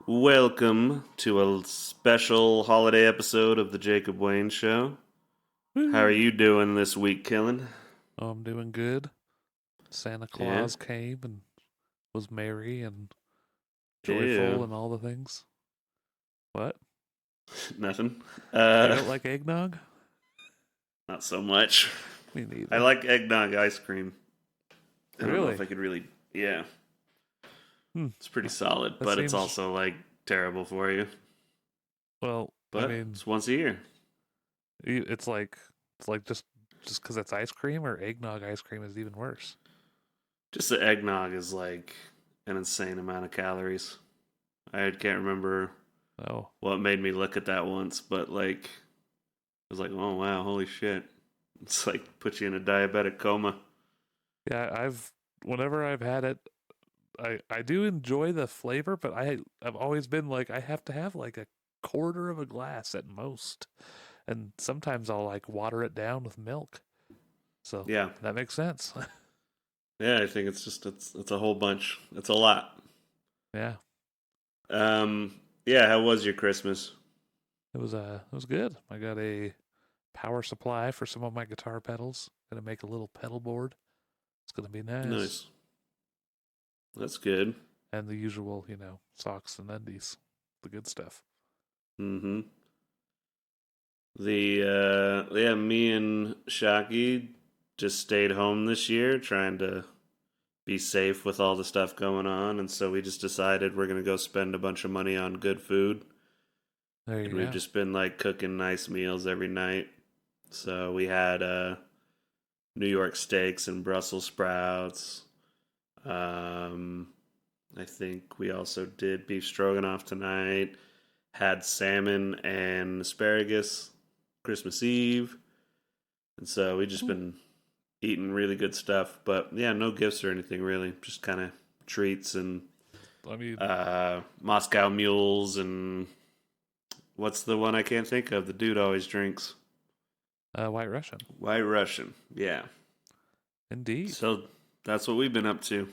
Welcome to a special holiday episode of the Jacob Wayne Show. How are you doing this week, Killen? Oh, I'm doing good. Santa Claus came and was merry and joyful and all the things. What? Nothing. You don't like eggnog? Not so much. Me neither. I like eggnog ice cream. I don't know Really? if I could really... Yeah. It's pretty solid, That but it's seems- also, terrible for you. Well, But I mean, it's once a year. it's like just because it's ice cream, or eggnog ice cream is even worse. Just the eggnog is, an insane amount of calories. I can't remember Oh, what made me look at that once, but, I was like, oh, wow, holy shit. It's put you in a diabetic coma. yeah. Whenever I've had it, I do enjoy the flavor, but I've always been like, I have to have like a quarter of a glass at most, and sometimes I'll water it down with milk. So Yeah. that makes sense. Yeah, I think it's a whole bunch. It's a lot. Yeah. Yeah, how was your Christmas? It was good. I got a power supply for some of my guitar pedals. Gonna make a little pedal board. It's gonna be nice. Nice. That's good. And the usual, socks and undies. The good stuff. Mm-hmm. Me and Shaki just stayed home this year trying to be safe with all the stuff going on, and so we just decided we're gonna go spend a bunch of money on good food. There you And go. we've just been cooking nice meals every night. So we had New York steaks and Brussels sprouts. I think we also did beef stroganoff tonight. Had salmon and asparagus Christmas Eve. And so we just been eating really good stuff. But yeah, no gifts or anything really. Just kind of treats and I mean, Moscow mules and what's the one I can't think of? The dude always drinks. White Russian. White Russian, yeah. Indeed. So that's what we've been up to.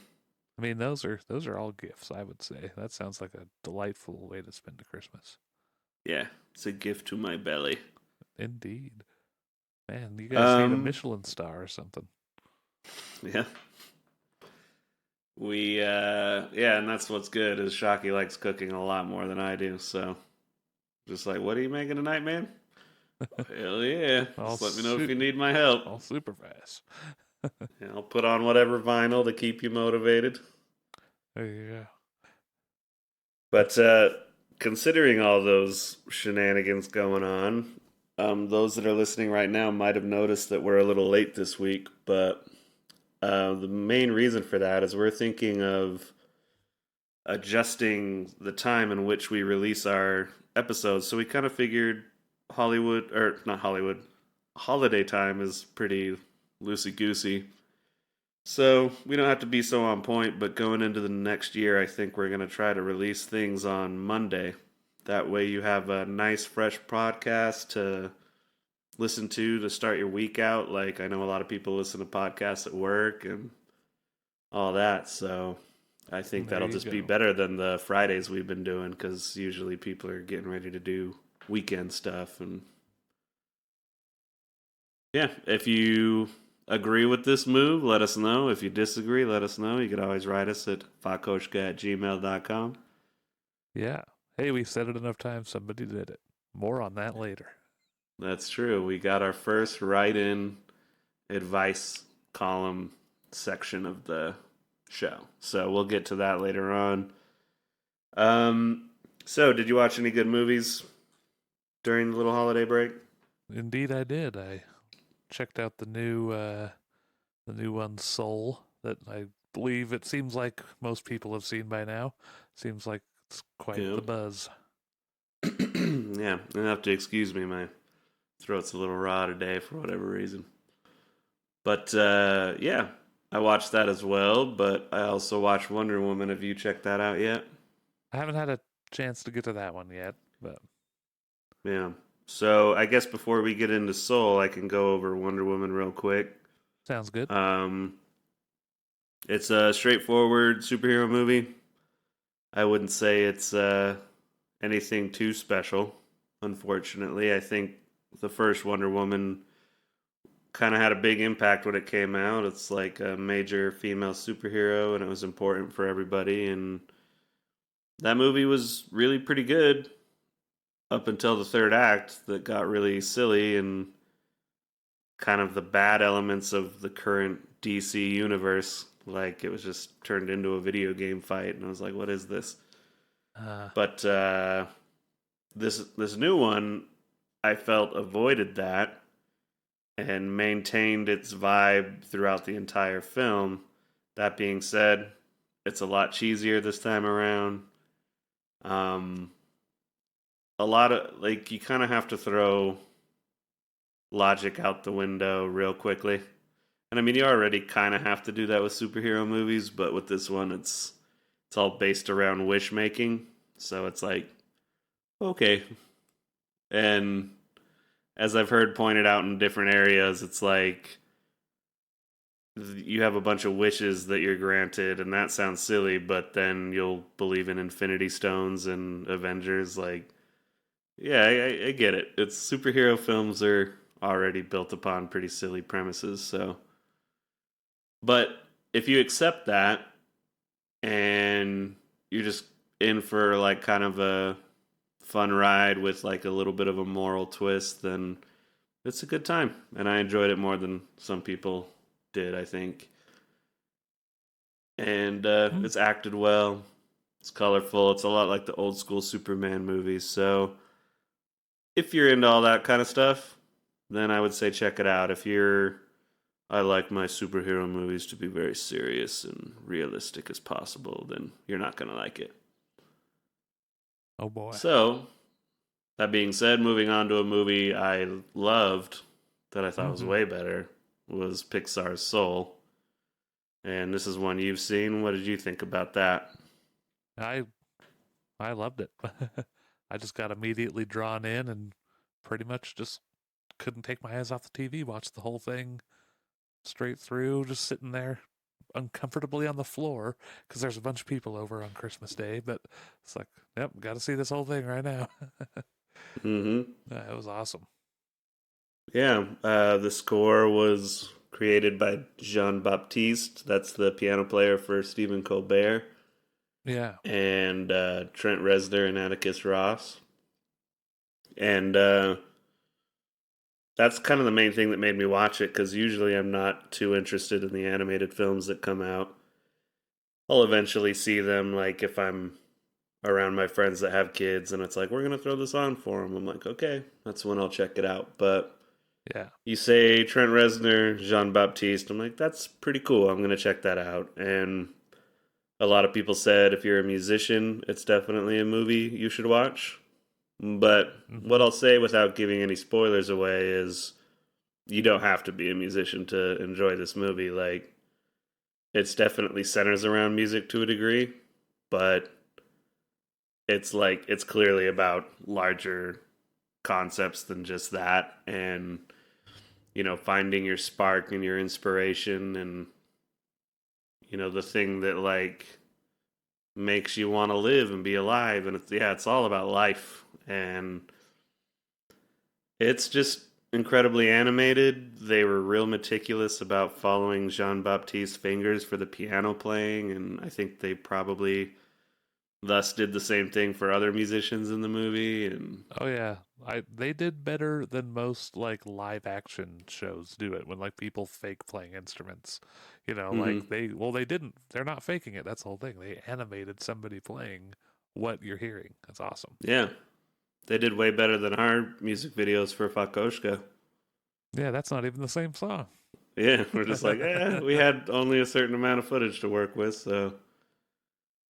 I mean, those are all gifts, I would say. That sounds like a delightful way to spend a Christmas. Yeah, it's a gift to my belly. Indeed. Man, you guys need a Michelin star or something. Yeah. And that's what's good is Shockey likes cooking a lot more than I do, so just what are you making tonight, man? Hell yeah. Just let me know if you need my help. I'll supervise. Yeah, I'll put on whatever vinyl to keep you motivated. There you go. But considering all those shenanigans going on, those that are listening right now might have noticed that we're a little late this week, but the main reason for that is we're thinking of adjusting the time in which we release our episodes. So we kind of figured holiday time is pretty loosey-goosey. So we don't have to be so on point, but going into the next year, I think we're going to try to release things on Monday. That way you have a nice, fresh podcast to listen to start your week out. I know a lot of people listen to podcasts at work and all that, so I think that'll just be better than the Fridays we've been doing, because usually people are getting ready to do weekend stuff. And yeah, if you agree with this move, let us know. If you disagree, let us know. You can always write us at fakoshka@gmail.com. Yeah. Hey, we said it enough times, somebody did it. More on that later. That's true. We got our first write-in advice column section of the show. So we'll get to that later on. Um, so did you watch any good movies during the little holiday break? Indeed, I did. I checked out the new one, Soul, that I believe it seems like most people have seen by now. Seems like it's quite Yeah. the buzz. Yeah, you'll have to excuse me. My throat's a little raw today for whatever reason. But yeah, I watched that as well. But I also watched Wonder Woman. Have you checked that out yet? I haven't had a chance to get to that one yet, but Yeah. So I guess before we get into Soul, I can go over Wonder Woman real quick. sounds good. Um, it's a straightforward superhero movie. I wouldn't say it's anything too special. Unfortunately, I think the first Wonder Woman kind of had a big impact when it came out. It's like a major female superhero, and it was important for everybody. And that movie was really pretty good up until the third act that got really silly and kind of the bad elements of the current DC universe. Like it was just turned into a video game fight, and I was like, "What is this?" Uh, But this new one, I felt avoided that and maintained its vibe throughout the entire film. That being said, it's a lot cheesier this time around. Um, a lot of like you kind of have to throw logic out the window real quickly. And I mean, you already kind of have to do that with superhero movies, but with this one, it's all based around wish making. So it's like, okay. And as I've heard pointed out in different areas, it's like you have a bunch of wishes that you're granted, and that sounds silly, but then you'll believe in Infinity Stones and Avengers. Like, yeah, I get it. It's superhero films are already built upon pretty silly premises, so. But if you accept that and you're just in for like kind of a fun ride with like a little bit of a moral twist, then it's a good time. And I enjoyed it more than some people did, I think. And hmm, it's acted well. It's colorful. It's a lot like the old school Superman movies. So if you're into all that kind of stuff, then I would say check it out. If you're, I like my superhero movies to be very serious and realistic as possible, then you're not going to like it. oh boy. So, that being said, moving on to a movie I loved that I thought was Hmm. way better was Pixar's Soul. And this is one you've seen. What did you think about that? I I loved it. I just got immediately drawn in and pretty much just couldn't take my eyes off the TV. Watched the whole thing straight through, just sitting there uncomfortably on the floor because there's a bunch of people over on Christmas Day. But it's like, yep, got to see this whole thing right now. Mm-hmm. It was awesome. Yeah, the score was created by Jean Baptiste. That's the piano player for Stephen Colbert, Yeah. and Trent Reznor and Atticus Ross. And that's kind of the main thing that made me watch it because usually I'm not too interested in the animated films that come out. I'll eventually see them, like if I'm around my friends that have kids and it's like, we're going to throw this on for them. I'm like, okay, that's when I'll check it out. But Yeah. you say Trent Reznor, Jean Baptiste. I'm like, that's pretty cool. I'm going to check that out. And a lot of people said if you're a musician, it's definitely a movie you should watch. But Hmm. what I'll say without giving any spoilers away is you don't have to be a musician to enjoy this movie. Like, it's definitely centers around music to a degree, but it's like, it's clearly about larger concepts than just that. And, finding your spark and your inspiration and, the thing that, like, makes you want to live and be alive. And it's all about life. And it's just incredibly animated. They were real meticulous about following Jean Baptiste's fingers for the piano playing, and I think they probably thus did the same thing for other musicians in the movie. And Oh yeah. they did better than most like live action shows do it when like people fake playing instruments. You know, like Hmm. they didn't. They're not faking it. That's the whole thing. They animated somebody playing what you're hearing. That's awesome. Yeah, they did way better than our music videos for Fakoshka. Yeah, that's not even the same song. Yeah, we're just like, we had only a certain amount of footage to work with, so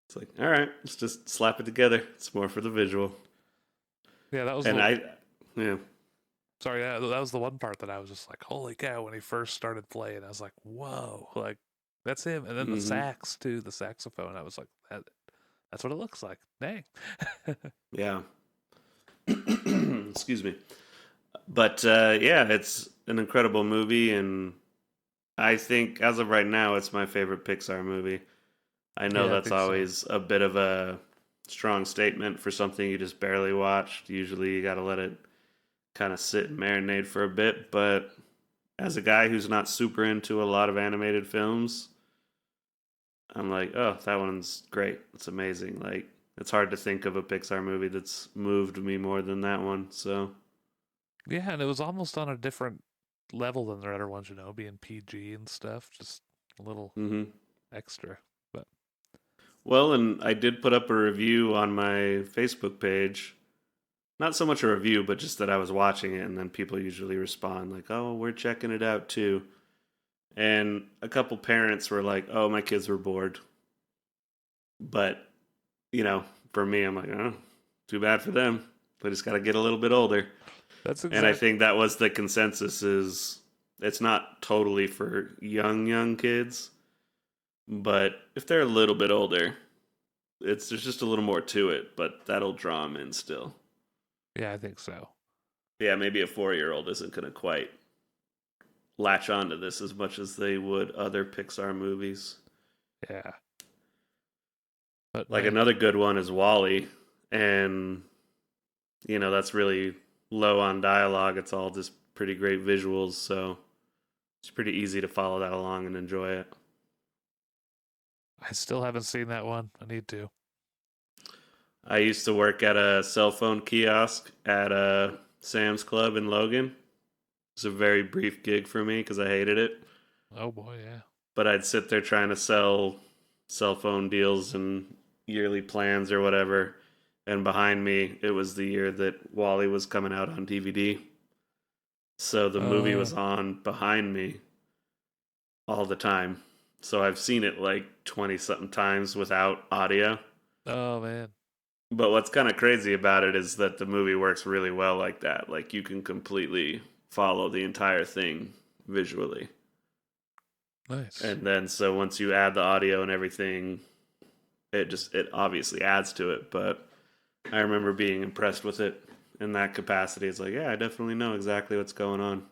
it's like, all right, let's just slap it together. It's more for the visual. Yeah, that was And the yeah, sorry. Yeah, that was the one part that I was just like, holy cow! When he first started playing, I was like, whoa, like that's him. And then the hmm, sax too, the saxophone. I was like, that's what it looks like. Dang. yeah. Excuse me. But yeah, it's an incredible movie, and I think as of right now, it's my favorite Pixar movie. I know Yeah, I that's think so. always a bit of a strong statement for something you just barely watched. Usually, you got to let it kind of sit and marinate for a bit. But as a guy who's not super into a lot of animated films, I'm like, oh, that one's great. It's amazing. Like, it's hard to think of a Pixar movie that's moved me more than that one. So, Yeah, and it was almost on a different level than the other ones, you know, being PG and stuff, just a little hmm. extra. But Well, and I did put up a review on my Facebook page. Not so much a review, but just that I was watching it, and then people usually respond like, "Oh, we're checking it out too." And a couple parents were like, "Oh, my kids were bored," but you know, for me, I'm like, "Oh, too bad for them. They just got to get a little bit older." that's And I exact. think that was the consensus: is it's not totally for young kids, but if they're a little bit older, there's just a little more to it, but that'll draw them in still. Yeah, I think so. Yeah, maybe a 4 year old isn't going to quite latch onto this as much as they would other Pixar movies. Yeah, but Like man, another good one is Wally, and that's really low on dialogue. It's all just pretty great visuals, so it's pretty easy to follow that along and enjoy it. I still haven't seen that one. I need to. I used to work at a cell phone kiosk at a Sam's Club in Logan. It's a very brief gig for me because I hated it. Oh boy, yeah. But I'd sit there trying to sell cell phone deals and yearly plans or whatever. And behind me, it was the year that Wally was coming out on DVD. So the movie Uh, was on behind me all the time. So I've seen it like 20 something times without audio. oh man, But what's kind of crazy about it is that the movie works really well like that. Like you can completely follow the entire thing visually. nice. And then so once you add the audio and everything, it obviously adds to it, but I remember being impressed with it in that capacity. It's like, yeah, I definitely know exactly what's going on.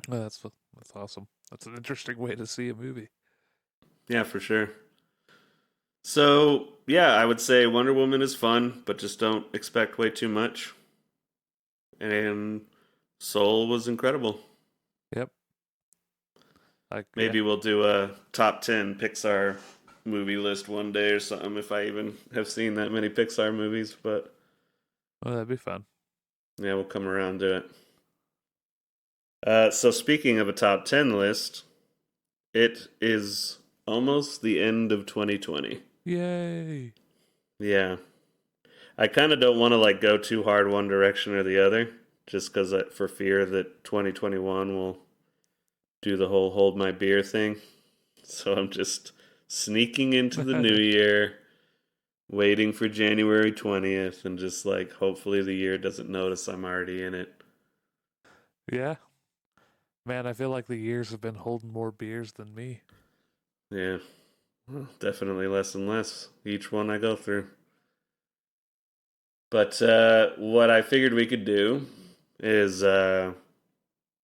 Well, that's awesome. That's an interesting way to see a movie. Yeah, for sure. So, yeah, I would say Wonder Woman is fun, but just don't expect way too much. And Soul was incredible. Yep. Like yeah. Maybe we'll do a top 10 Pixar movie list one day or something if I even have seen that many Pixar movies, but Well, that'd be fun. yeah, we'll come around to it. So, speaking of a top 10 list, it is almost the end of 2020. Yay. Yeah. I kind of don't want to like go too hard one direction or the other, just because for fear that 2021 will do the whole hold my beer thing. So I'm just sneaking into the new year, waiting for January 20th, and just like hopefully the year doesn't notice I'm already in it. Yeah. Man, I feel like the years have been holding more beers than me. Yeah, well, definitely less and less each one I go through. But what I figured we could do is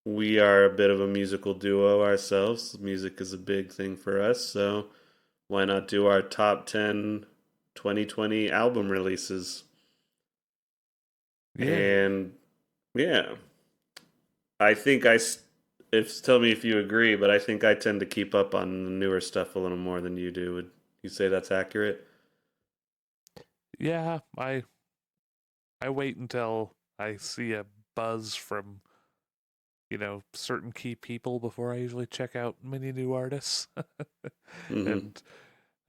we are a bit of a musical duo ourselves. Music is a big thing for us, so why not do our top 10 2020 album releases? Yay. And yeah, I think if tell me if you agree, but I think I tend to keep up on the newer stuff a little more than you do. Would you say that's accurate? Yeah, I wait until I see a buzz from, certain key people before I usually check out many new artists. Mm-hmm. And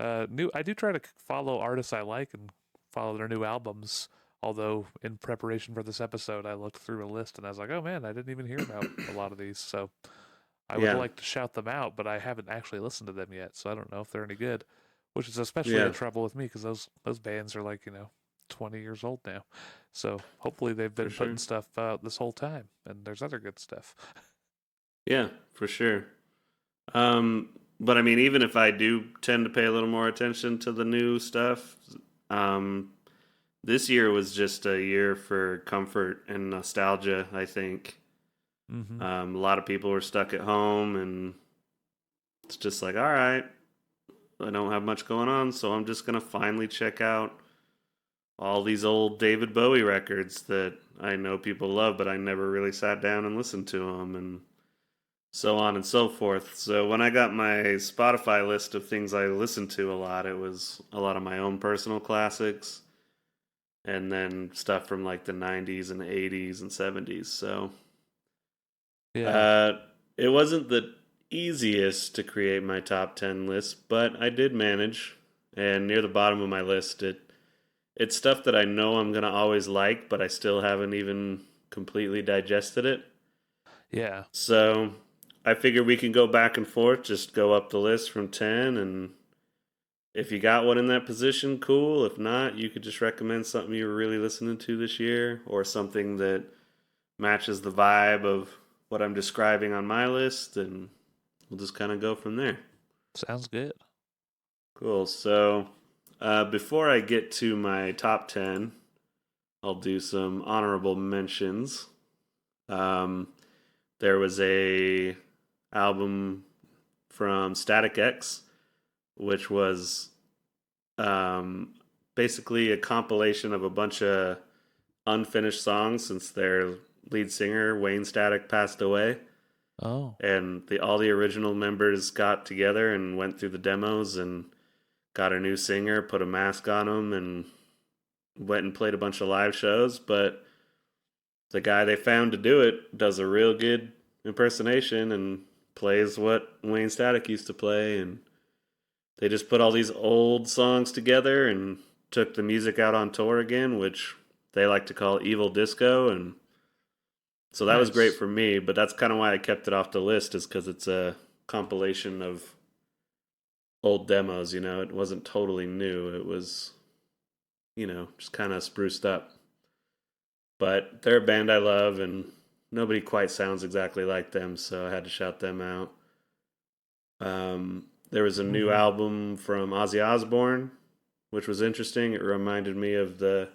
I do try to follow artists I like and follow their new albums. Although in preparation for this episode, I looked through a list and I was like, oh man, I didn't even hear about a lot of these. So I would Yeah. like to shout them out, but I haven't actually listened to them yet, so I don't know if they're any good. Which is especially the Yeah. trouble with me because those bands are like 20 years old now. So hopefully they've For been putting sure. stuff out this whole time, and there's other good stuff. Yeah. For sure. Um, but I mean, even if I do tend to pay a little more attention to the new stuff, um, this year was just a year for comfort and nostalgia, I think. Mm-hmm. A lot of people were stuck at home, and it's just like, all right, I don't have much going on, so I'm just going to finally check out all these old David Bowie records that I know people love, but I never really sat down and listened to them, and so on and so forth. So when I got my Spotify list of things I listened to a lot, it was a lot of my own personal classics and then stuff from like the 90s and 80s and 70s. So Yeah. uh, it wasn't the easiest to create my top 10 list, but I did manage. And near the bottom of my list, it's stuff that I know I'm going to always like, but I still haven't even completely digested it. Yeah. So I figure we can go back and forth, just go up the list from 10. And if you got one in that position, cool. If not, you could just recommend something you were really listening to this year or something that matches the vibe of what I'm describing on my list. And we'll just kind of go from there. Sounds good. Cool. So before I get to my top 10, I'll do some honorable mentions. Um, there was a album from Static X, which was um, basically a compilation of a bunch of unfinished songs since their lead singer Wayne Static passed away, Oh, and all the original members got together and went through the demos and got a new singer, put a mask on him, and went and played a bunch of live shows. But the guy they found to do it does a real good impersonation and plays what Wayne Static used to play, and they just put all these old songs together and took the music out on tour again, which they like to call evil disco. And so that was great nice. for me, but that's kind of why I kept it off the list, is because it's a compilation of old demos. It wasn't totally new. It was, just kind of spruced up. But they're a band I love, and nobody quite sounds exactly like them, so I had to shout them out. There was a new Mm-hmm. album from Ozzy Osbourne, which was interesting. It reminded me of the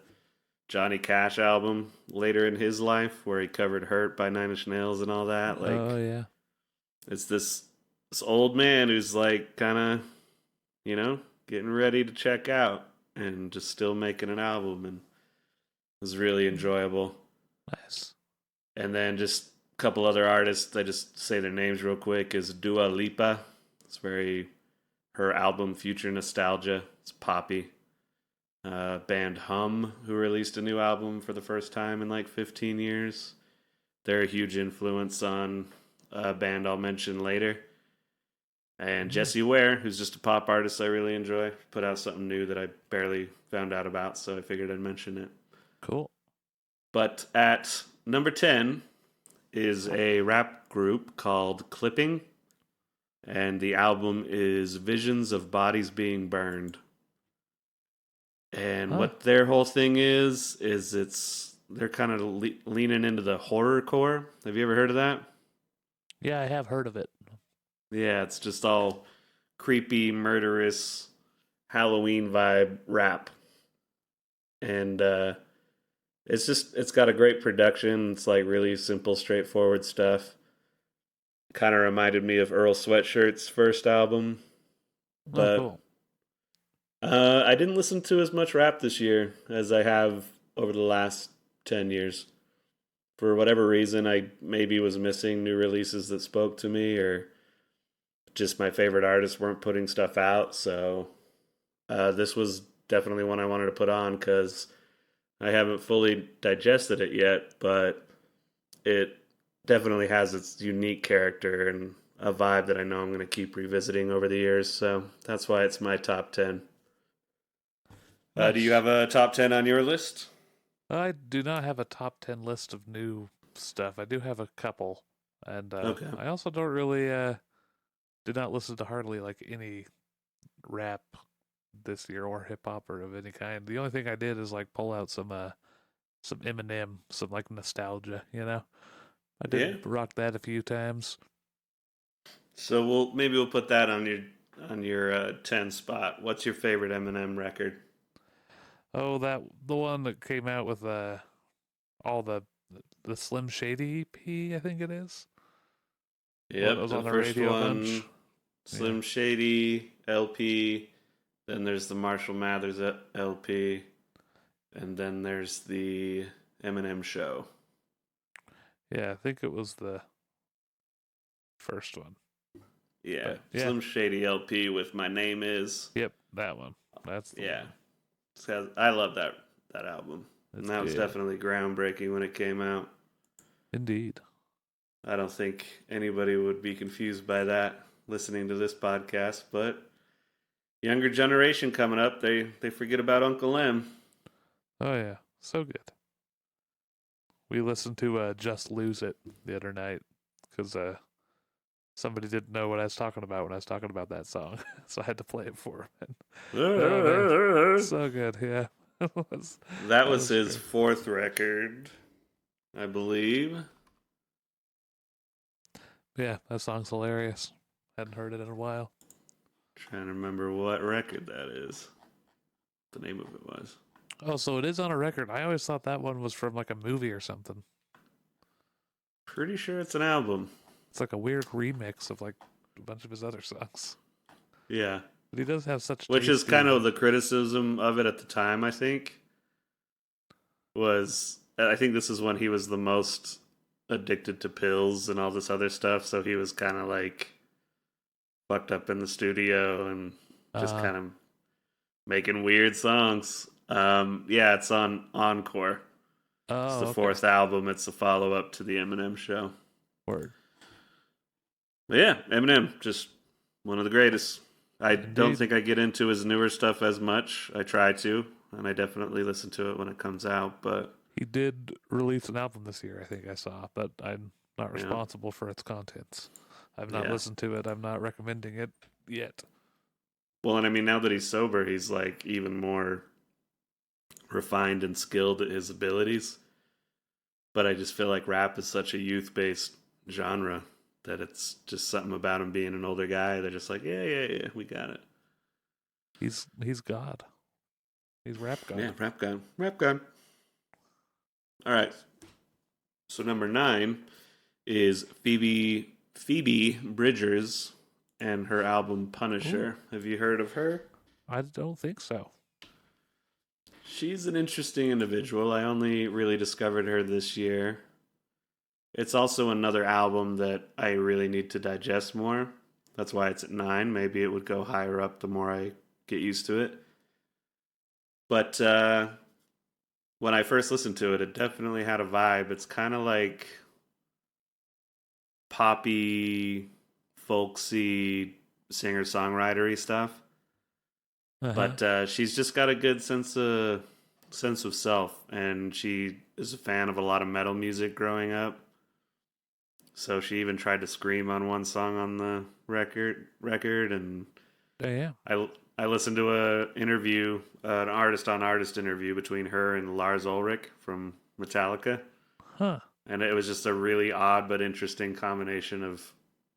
Johnny Cash album later in his life, where he covered "Hurt" by Nine Inch Nails and all that. Oh Like, yeah. it's this old man who's like kind of, you know, getting ready to check out and just still making an album, and it was really enjoyable. Nice. And then just a couple other artists, I just say their names real quick, is Dua Lipa. It's very her album Future Nostalgia. It's poppy. Band Hum, who released a new album for the first time in like 15 years. They're a huge influence on a band I'll mention later. And Mm, Jessie Ware, who's just a pop artist I really enjoy, put out something new that I barely found out about, so I figured I'd mention it. cool. But at number 10 is a rap group called Clipping, and the album is Visions of Bodies Being Burned. And Huh. what their whole thing is they're kind of leaning into the horror core. Have you ever heard of that? Yeah, I have heard of it. Yeah, it's just all creepy, murderous Halloween vibe rap, and it's got a great production. It's like really simple, straightforward stuff. Kind of reminded me of Earl Sweatshirt's first album, Oh, but cool. I didn't listen to as much rap this year as I have over the last 10 years. For whatever reason, I maybe was missing new releases that spoke to me, or just my favorite artists weren't putting stuff out. So this was definitely one I wanted to put on because I haven't fully digested it yet, but it definitely has its unique character and a vibe that I know I'm going to keep revisiting over the years. So that's why it's my top 10. Do you Nice. have a top 10 on your list? I do not have a top 10 list of new stuff. I do have a couple. And Okay. I also don't really did not listen to hardly like any rap this year or hip hop or of any kind. The only thing I did is like pull out some Eminem, some like nostalgia, you know. I Yeah. did rock that a few times. So we'll put that on your 10 spot. What's your favorite Eminem record? Oh, that the one that came out with all the Slim Shady EP, I think it is. The one that Yep, was the on the first radio a one, bunch. Yeah. Slim Shady LP. Then there's the Marshall Mathers LP, and then there's the Eminem Show. Yeah, I think it was the first one. Yeah, But yeah, Slim Shady LP with My Name Is. yep, that one. That's the Yeah, one. I love that album, and It's that was good. definitely groundbreaking when it came out. Indeed. I don't think anybody would be confused by that listening to this podcast, but younger generation coming up, they forget about Uncle M. Oh yeah, so good. We listened to "Just Lose It" the other night because somebody didn't know what I was talking about when I was talking about that song, so I had to play it for him. Oh man, so good. Yeah, that was That that was was his great. fourth record, I believe. Yeah, that song's hilarious. Hadn't heard it in a while. Trying to remember what record that is. The name of it was. Oh, so it is on a record. I always thought that one was from like a movie or something. Pretty sure it's an album. It's like a weird remix of like a bunch of his other songs. Yeah. But he does have such Which is kind tasty. of the criticism of it at the time, I think. I think this is when he was the most addicted to pills and all this other stuff, so he was kind of like fucked up in the studio and just Uh kind of making weird songs. Yeah, it's on Encore. It's oh, the okay. fourth album. It's a follow up to the Eminem Show. Word. But yeah, Eminem, just one of the greatest. I don't Indeed. think I get into his newer stuff as much. I try to, and I definitely listen to it when it comes out. But He did release an album this year, I think I saw, but I'm not yeah, responsible for its contents. I've not yeah. listened to it. I'm not recommending it yet. Well, and I mean, now that he's sober, he's like even more refined and skilled at his abilities. But I just feel like rap is such a youth based genre that it's just something about him being an older guy. They're just like, yeah, yeah, yeah, we got it. He's God. He's rap Yeah, God. rap god, rap god. All right. So number 9 is Phoebe Bridgers and her album Ooh, Punisher. Have you heard of her? I don't think so. She's an interesting individual. I only really discovered her this year. It's also another album that I really need to digest more. That's why it's at 9. Maybe it would go higher up the more I get used to it. But when I first listened to it, it definitely had a vibe. It's kind of like poppy, folksy, singer songwritery stuff. Uh huh. But she's just got a good sense of self, and she is a fan of a lot of metal music growing up. So she even tried to scream on one song on the record, and Damn. I listened to a interview, an artist on artist interview between her and Lars Ulrich from Metallica, Huh. and it was just a really odd but interesting combination of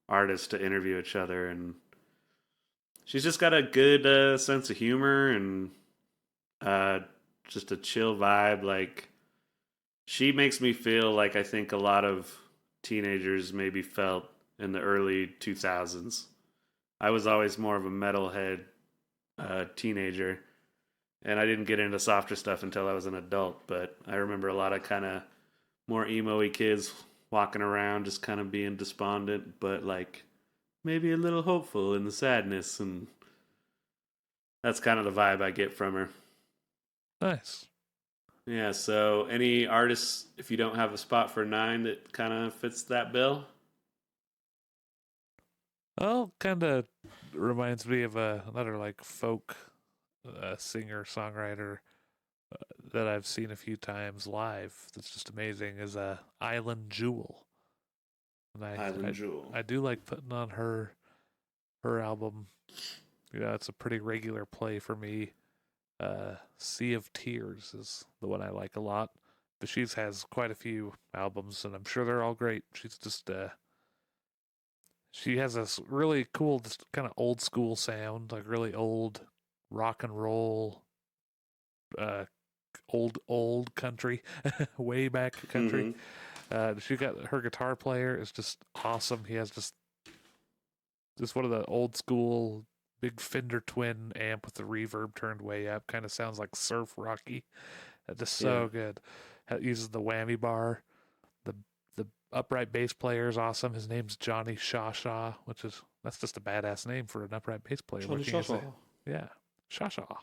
artists to interview each other. And she's just got a good sense of humor and uh, just a chill vibe. Like she makes me feel like I think a lot of teenagers maybe felt in the early 2000s. I was always more of a metalhead teenager, and I didn't get into softer stuff until I was an adult. But I remember a lot of kind of more emo-y kids walking around, just kind of being despondent, but like maybe a little hopeful in the sadness, and that's kind of the vibe I get from her. Nice. Yeah, so any artists, if you don't have a spot for nine, that kind of fits that bill? Oh, kind of reminds me of another like folk singer songwriter that I've seen a few times live. That's just amazing. Is Island Jewel, and Island Jewel. I do like putting on her album. You know, it's a pretty regular play for me. Sea of Tears is the one I like a lot. But she's has quite a few albums, and I'm sure they're all great. She's just she has this really cool, just kind of old school sound, like really old rock and roll, uh, old country, way back country. Hmm. She got her guitar player is just awesome. He has just one of the old school big Fender Twin amp with the reverb turned way up. Kind of sounds like surf rocky. Just Yeah. so good. Uses the whammy bar. The the upright bass player is awesome. His name's Johnny Shasha, which is that's just a badass name for an upright bass player. Johnny Looking at Shasha. it, yeah, Shasha.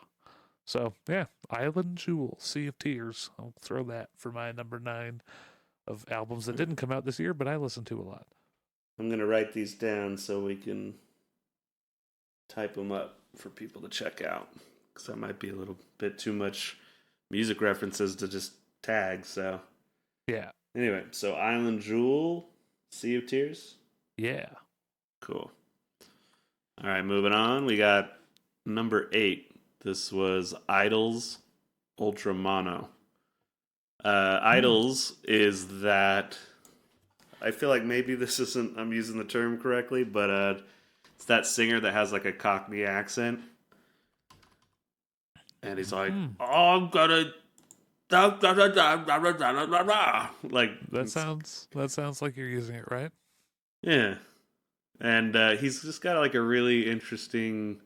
So yeah, Island Jewel, Sea of Tears. I'll throw that for my number 9 of albums that didn't come out this year, but I listened to a lot. I'm going to write these down so we can type them up for people to check out. Because that might be a little bit too much music references to just tag. So, Yeah, anyway, so Island Jewel, Sea of Tears. yeah. Cool. All right, moving on. We got number 8. This was Idols Ultra Mono. Hmm. Idols is that I feel like maybe this isn't I'm using the term correctly, but it's that singer that has like a Cockney accent, and he's like, Hmm. "Oh, I'm gonna." Like, That sounds like you're using it right. yeah, and he's just got like a really interesting,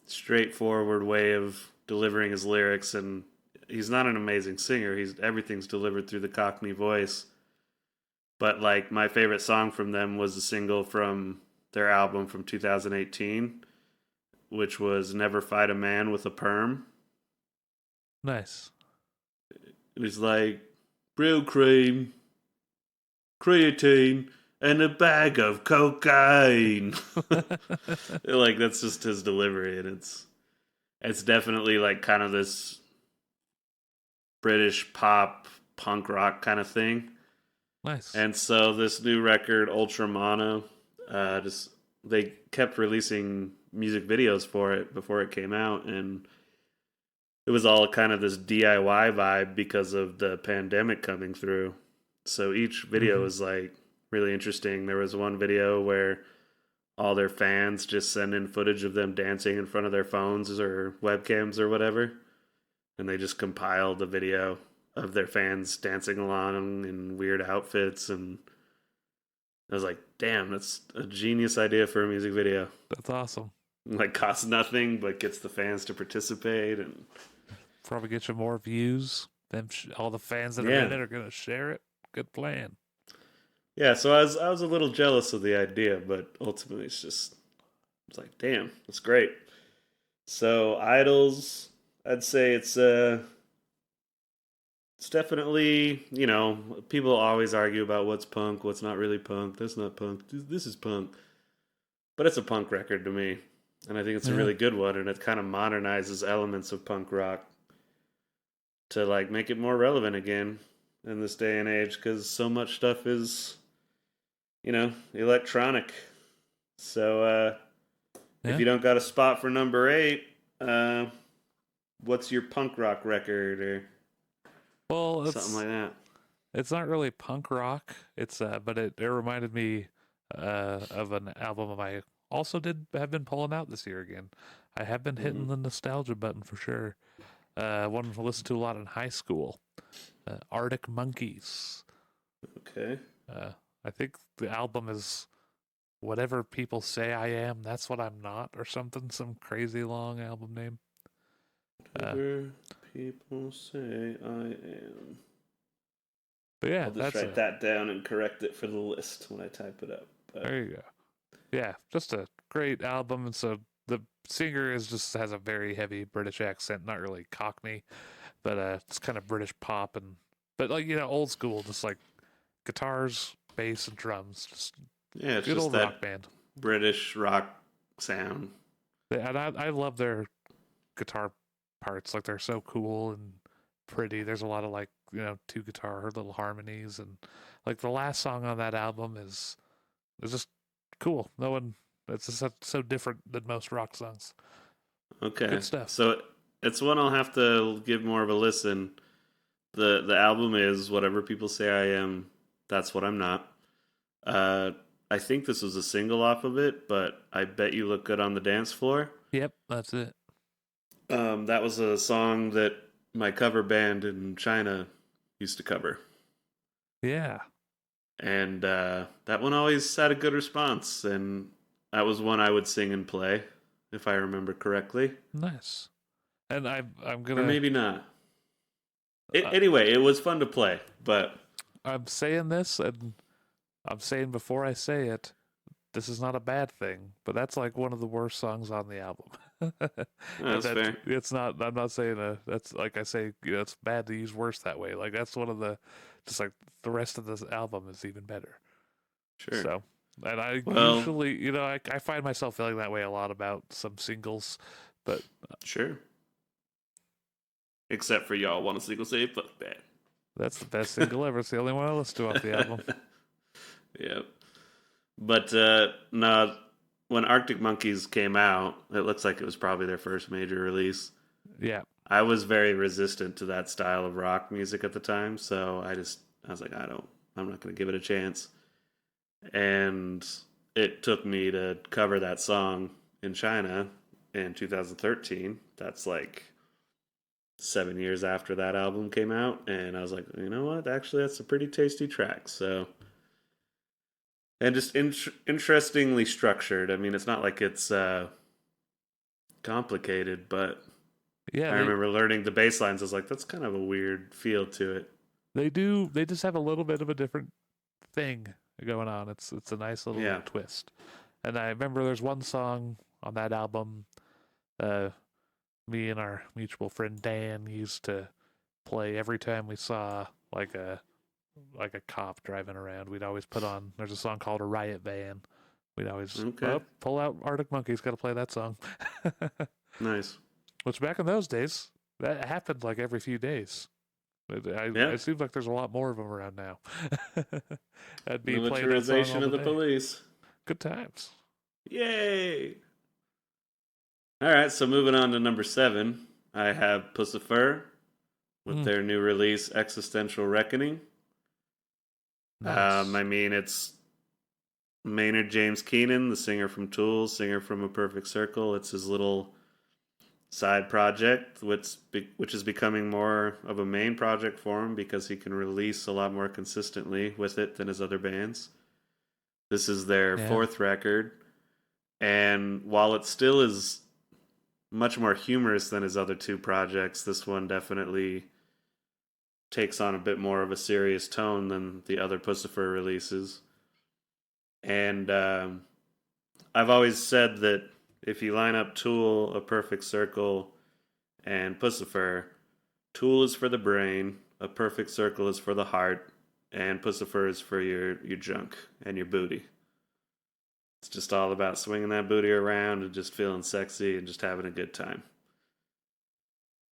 straightforward way of delivering his lyrics, and he's not an amazing singer. He's everything's delivered through the Cockney voice. But like my favorite song from them was a single from their album from 2018, which was "Never Fight a Man with a Perm." Nice. It was like Brill cream, creatine, and a bag of cocaine. Like that's just his delivery, and it's definitely like kind of this British pop punk rock kind of thing. Nice. And so this new record, Ultra Mono, just they kept releasing music videos for it before it came out, and it was all kind of this DIY vibe because of the pandemic coming through. So each video Mm-hmm. was like really interesting. There was one video where all their fans just send in footage of them dancing in front of their phones or webcams or whatever, and they just compiled the video of their fans dancing along in weird outfits. And I was like, damn, that's a genius idea for a music video. That's awesome. Like costs nothing but gets the fans to participate. And Probably get you more views. All the fans that are in yeah. it are gonna share it. Good plan. Yeah, so I was a little jealous of the idea, but ultimately it's like, damn, that's great. So Idols, I'd say it's definitely, people always argue about what's punk, what's not really punk. That's not punk. This is punk. But it's a punk record to me. And I think it's a Yeah. really good one, and it kind of modernizes elements of punk rock to like make it more relevant again in this day and age cuz so much stuff is, electronic. So if Yeah. you don't got a spot for number 8, uh what's your punk rock record or Well, something like that? it's not really punk rock. It's but it reminded me of an album I also did have been pulling out this year again. I have been hitting Mhm. the nostalgia button for sure. One to listen to a lot in high school. Arctic Monkeys. Okay. Uh, I think the album is Whatever People Say I Am, That's What I'm Not, or something, some crazy long album name. Uh, Whatever people say I am. but yeah, I'll just that's write a that down and correct it for the list when I type it up. But there you go. Yeah, just a great album. And so the singer is just has a very heavy British accent, not really Cockney, but it's kind of British pop and but like old school, just like guitars, bass, and drums, just Yeah, it's good just old that rock band. British rock sound. And I love their guitar parts, like they're so cool and pretty. There's a lot of like two guitar little harmonies, and like the last song on that album is just cool. No one it's just so different than most rock songs. Okay, Good stuff. so it's one I'll have to give more of a listen. The album is Whatever People Say I Am, That's What I'm Not. Uh, I think this was a single off of it, but I Bet You Look Good on the Dance Floor. Yep, that's it. That was a song that my cover band in China used to cover. Yeah, And that one always had a good response. And that was one I would sing and play, if I remember correctly. nice. And I'm Or gonna maybe not. uh, Anyway, it was fun to play, but I'm saying this, and I'm saying before I say it, this is not a bad thing, but that's like one of the worst songs on the album. And that's that fair. it's not. I'm not saying that's like I say. It's bad to use worse that way. Like that's one of the just like the rest of this album is even better. Sure. So, and I Well, usually, I find myself feeling that way a lot about some singles, but sure. Except for y'all want a single say fuck that. that's the best single ever. It's the only one I listen to off the album. Yep. But no, when Arctic Monkeys came out, it looks like it was probably their first major release. Yeah, I was very resistant to that style of rock music at the time, so I was like, I'm not going to give it a chance. And it took me to cover that song in China in 2013. That's like 7 years after that album came out, and I was like, you know what? Actually, that's a pretty tasty track. So, and just interestingly structured. I mean, it's not like it's complicated, but yeah. I They remember learning the bass lines. I was like, that's kind of a weird feel to it. they do. They just have a little bit of a different thing going on. It's a nice little Yeah. twist. And I remember there's one song on that album. Uh, Me and our mutual friend Dan used to play every time we saw like a cop driving around. We'd always put on. There's a song called "A Riot Van." We'd always Okay. pull out Arctic Monkeys. Got to play that song. Nice. Which back in those days, that happened like every few days. Yeah. It seems like there's a lot more of them around now. I'd be playing that song Militarization all of the the day. police. Good times. Yay! All right, so moving on to number 7, I have Pussifer with Mm, their new release, Existential Reckoning. nice. I mean, it's Maynard James Keenan, the singer from Tool, singer from A Perfect Circle. It's his little side project, which is becoming more of a main project for him because he can release a lot more consistently with it than his other bands. This is their Yeah. fourth record, and while it still is much more humorous than his other two projects, this one definitely takes on a bit more of a serious tone than the other Pussifer releases. And I've always said that if you line up Tool, A Perfect Circle, and Pussifer, Tool is for the brain, A Perfect Circle is for the heart, and Pussifer is for your junk and your booty. It's just all about swinging that booty around and just feeling sexy and just having a good time.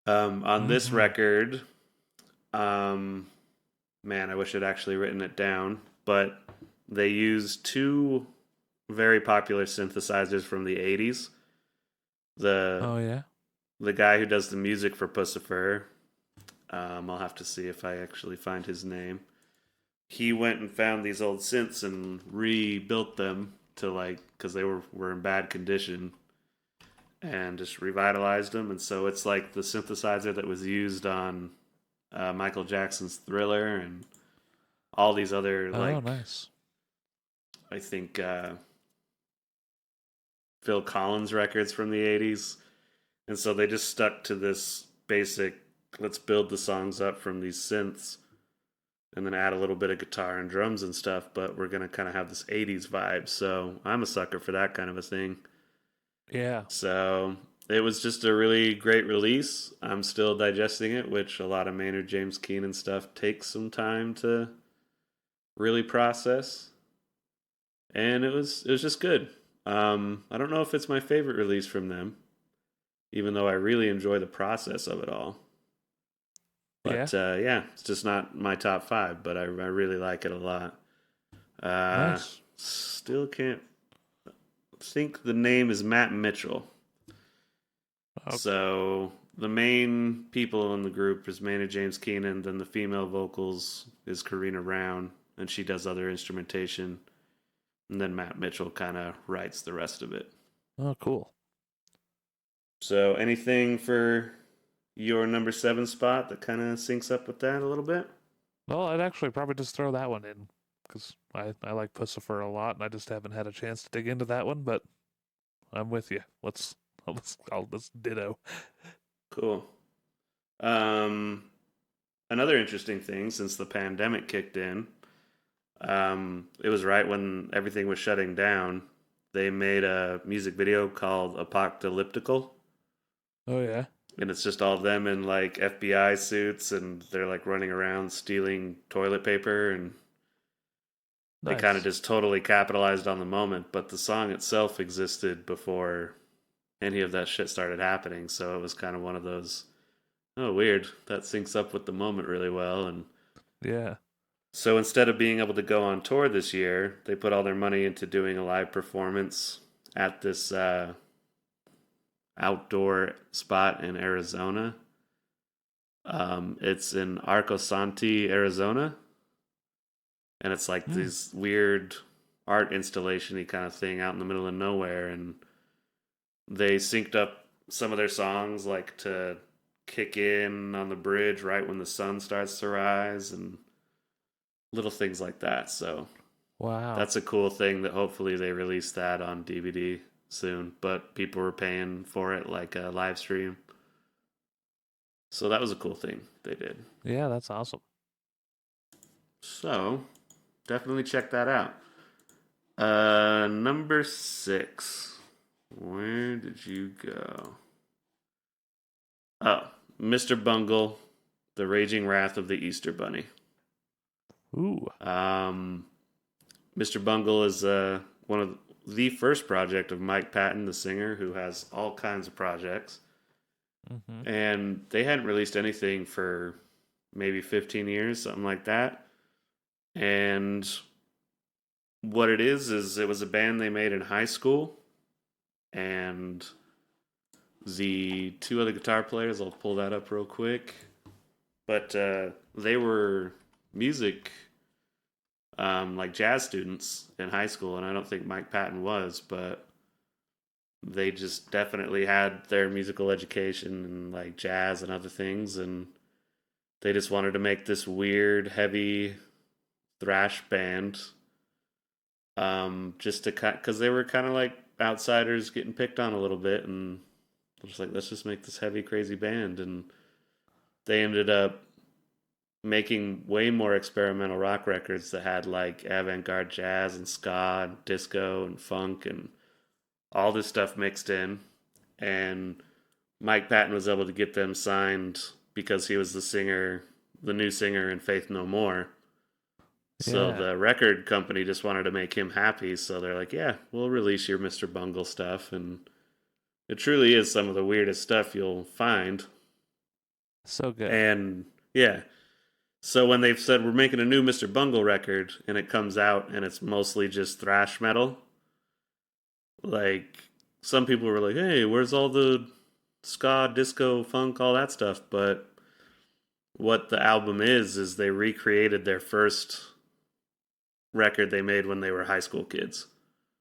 On this Mm-hmm. record, um, man, I wish I'd actually written it down, but they used two very popular synthesizers from the 80s. The Oh yeah. the guy who does the music for Pussifer, I'll have to see if I actually find his name. He went and found these old synths and rebuilt them to like because they were in bad condition and just revitalized them. And so it's like the synthesizer that was used on Michael Jackson's Thriller and all these other Oh like nice. I think Phil Collins records from the 80s. And so they just stuck to this basic let's build the songs up from these synths and then add a little bit of guitar and drums and stuff, but we're going to kind of have this 80s vibe. So I'm a sucker for that kind of a thing. Yeah. So it was just a really great release. I'm still digesting it, which a lot of Maynard James Keenan stuff takes some time to really process. And it was just good. I don't know if it's my favorite release from them, even though I really enjoy the process of it all. Yeah, But yeah, it's just not my top five, but I really like it a lot. Uh, nice. Still can't think the name is Matt Mitchell. Oh, So the main people in the group is Maynard James Keenan, then the female vocals is Karina Round, and she does other instrumentation. And then Matt Mitchell kind of writes the rest of it. oh, cool. So anything for your number seven spot that kind of syncs up with that a little bit? Well, I'd actually probably just throw that one in because I like Pussifer a lot, and I just haven't had a chance to dig into that one. But I'm with you. Let's ditto. Cool. Um, Another interesting thing since the pandemic kicked in, it was right when everything was shutting down. They made a music video called Apocalyptical, Oh yeah, and it's just all of them in like FBI suits, and they're like running around stealing toilet paper, and they kind of nice. just totally capitalized on the moment. But the song itself existed before any of that shit started happening, so it was kind of one of those, oh, weird, that syncs up with the moment really well. And Yeah. so instead of being able to go on tour this year, they put all their money into doing a live performance at this outdoor spot in Arizona. It's in Arco Santi, Arizona, and it's like Hmm. this weird art installation-y kind of thing out in the middle of nowhere. And they synced up some of their songs like to kick in on the bridge right when the sun starts to rise and little things like that. So Wow. that's a cool thing that hopefully they release that on DVD soon. But people were paying for it like a live stream. So that was a cool thing they did. Yeah, that's awesome. So definitely check that out. Number six. Where did you go? Oh, Mr. Bungle, The Raging Wrath of the Easter Bunny. Ooh. Um, Mr. Bungle is one of the first project of Mike Patton, the singer, who has all kinds of projects. Mm-hmm. And they hadn't released anything for maybe 15 years, something like that. And what it is it was a band they made in high school. And the two other guitar players, I'll pull that up real quick. But they were music, like jazz students in high school. And I don't think Mike Patton was, but they just definitely had their musical education and like jazz and other things. And they just wanted to make this weird, heavy thrash band, just to cut because they were kind of like outsiders getting picked on a little bit, and just like let's just make this heavy, crazy band, and they ended up making way more experimental rock records that had like avant-garde jazz and ska and disco and funk and all this stuff mixed in. And Mike Patton was able to get them signed because he was the singer, the new singer in Faith No More. So Yeah. the record company just wanted to make him happy. So they're like, yeah, we'll release your Mr. Bungle stuff. And it truly is some of the weirdest stuff you'll find. So good. And yeah. So when they've said we're making a new Mr. Bungle record and it comes out and it's mostly just thrash metal, like some people were like, hey, where's all the ska, disco, funk, all that stuff? But what the album is they recreated their first record they made when they were high school kids.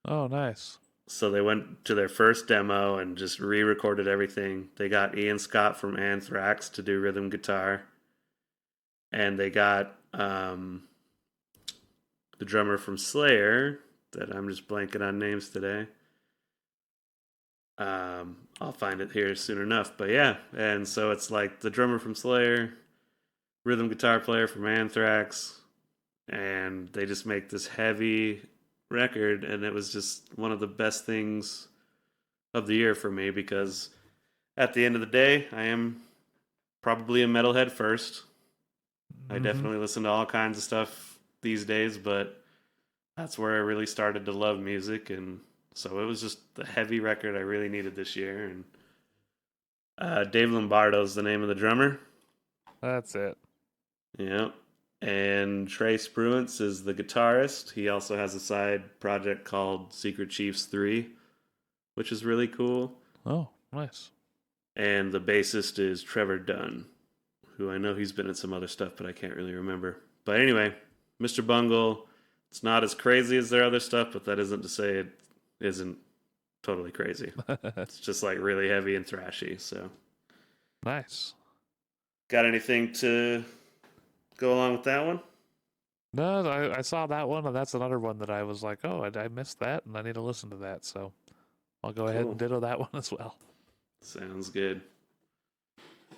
Oh, nice. So they went to their first demo and just re-recorded everything. They got Ian Scott from Anthrax to do rhythm guitar, and they got the drummer from Slayer. That I'm just blanking on names today. I'll find it here soon enough. But yeah, and so it's like the drummer from Slayer, rhythm guitar player from Anthrax, and they just make this heavy record, and it was just one of the best things of the year for me because at the end of the day, I am probably a metalhead first. I Mm-hmm. definitely listen to all kinds of stuff these days, but that's where I really started to love music, and so it was just the heavy record I really needed this year. And Dave Lombardo's the name of the drummer. That's it. Yeah. And Trey Spruance is the guitarist. He also has a side project called Secret Chiefs 3, which is really cool. Oh, nice. And the bassist is Trevor Dunn, who I know he's been in some other stuff, but I can't really remember. But anyway, Mr. Bungle, it's not as crazy as their other stuff, but that isn't to say it isn't totally crazy. It's just like really heavy and thrashy. So, Nice. got anything to go along with that one? No, I saw that one, and that's another one that I was like, oh, I missed that, and I need to listen to that. So I'll go ahead and Cool. ditto that one as well. Sounds good.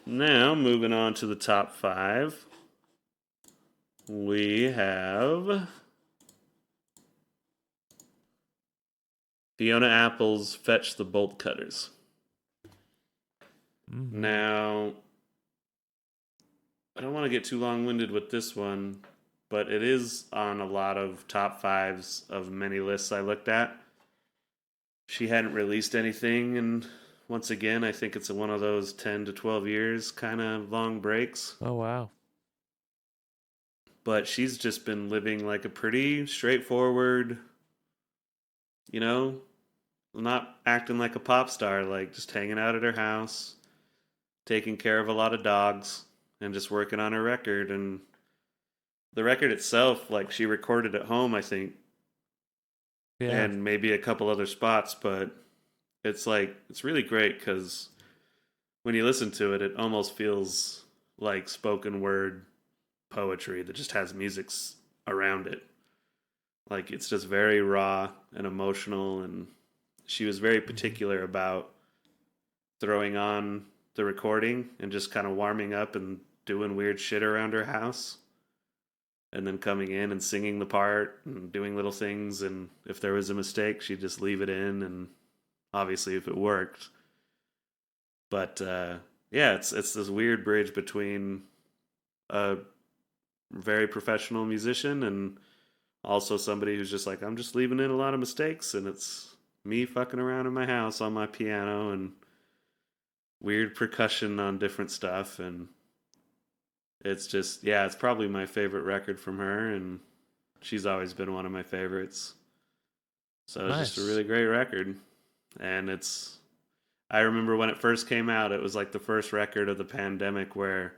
Now, moving on to the top five, we have Fiona Apple's Fetch the Bolt Cutters. Mm-hmm. Now, I don't want to get too long winded with this one, but it is on a lot of top fives of many lists I looked at. She hadn't released anything, and once again, I think it's one of those 10 to 12 years kind of long breaks. Oh wow. But she's just been living like a pretty straightforward, you know, not acting like a pop star, like just hanging out at her house, taking care of a lot of dogs, and just working on her record. And the record itself, like she recorded at home, I think, Yeah. and maybe a couple other spots, but it's really great because when you listen to it, it almost feels like spoken word poetry that just has music around it. Like it's just very raw and emotional, and she was very Mm-hmm. particular about throwing on the recording and just kind of warming up and doing weird shit around her house and then coming in and singing the part and doing little things, and if there was a mistake she'd just leave it in, and obviously if it worked. But yeah, it's this weird bridge between a very professional musician and also somebody who's just like, I'm just leaving in a lot of mistakes, and it's me fucking around in my house on my piano and weird percussion on different stuff. And it's just, yeah, it's probably my favorite record from her, and she's always been one of my favorites. So it's just a Nice. really great record. And I remember when it first came out, it was like the first record of the pandemic where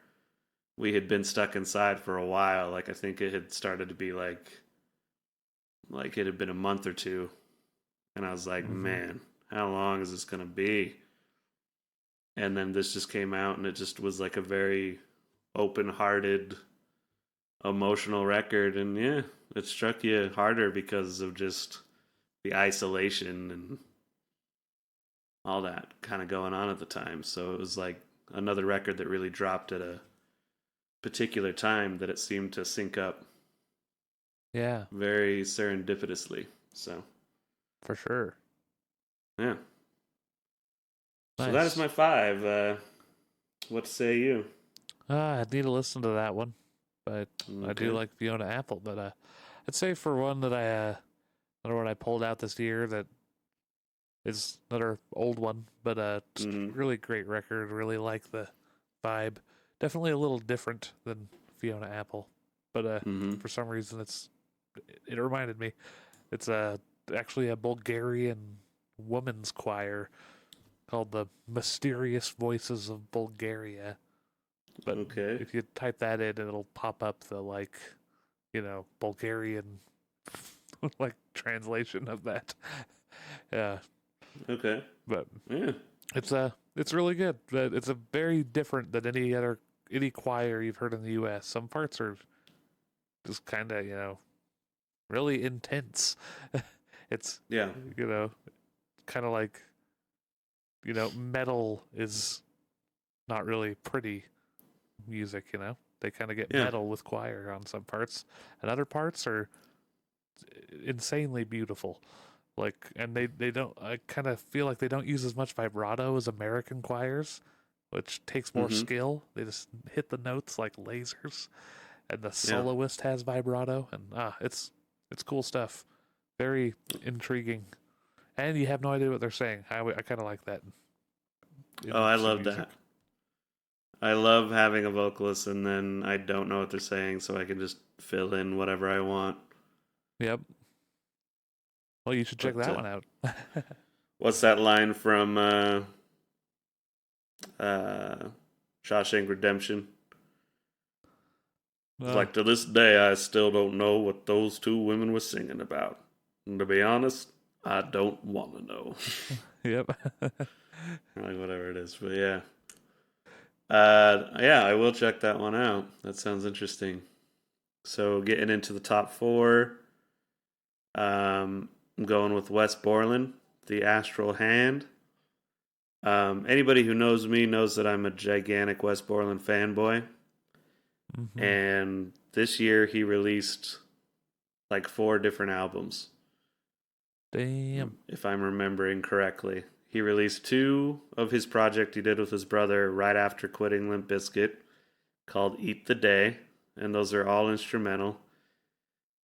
we had been stuck inside for a while. Like I think it had started to be like it had been a month or two, and I was like, Mm-hmm. man, how long is this gonna be? And then this just came out, and it just was like a very open-hearted, emotional record, and yeah, it struck you harder because of just the isolation and all that kind of going on at the time. So it was like another record that really dropped at a particular time that it seemed to sync up Yeah, very serendipitously. So for sure. yeah. So that is Nice. my five. What say you? I need to listen to that one, but I do Okay. like Fiona Apple. But I'd say for one that another one I pulled out this year that is another old one, but just Mm-hmm. really great record. Really like the vibe. Definitely a little different than Fiona Apple, but Mm-hmm. for some reason it reminded me. It's actually a Bulgarian woman's choir called the Mysterious Voices of Bulgaria. But Okay. if you type that in, it'll pop up the Bulgarian like translation of that. Yeah, Okay. but Yeah. it's really good. But it's a very different than any choir you've heard in the U.S. Some parts are just kind of really intense. It's Yeah. you know kind of like metal is not really pretty music. They kind of get Yeah. metal with choir on some parts, and other parts are insanely beautiful. Like, and they don't. I kind of feel like they don't use as much vibrato as American choirs, which takes more Mm-hmm. skill. They just hit the notes like lasers, and the Yeah. soloist has vibrato, and it's cool stuff. Very intriguing, and you have no idea what they're saying. I kind of like that Oh, in I some love music. that. I love having a vocalist and then I don't know what they're saying, so I can just fill in whatever I want. Yep. Well, you should check But that one out. what's that line from uh, Shawshank Redemption? It's uh, like, to this day, I still don't know what those two women were singing about. And to be honest, I don't want to know. yep. Like, whatever it is. But yeah. Yeah, I will check that one out. That sounds interesting. So, getting into the top four, I'm going with Wes Borland, The Astral Hand. Anybody who knows me knows that I'm a gigantic Wes Borland fanboy. hmm And this year he released like four different albums, Damn. if I'm remembering correctly. He released two of his project he did with his brother right after quitting Limp Bizkit called Eat the Day, and those are all instrumental.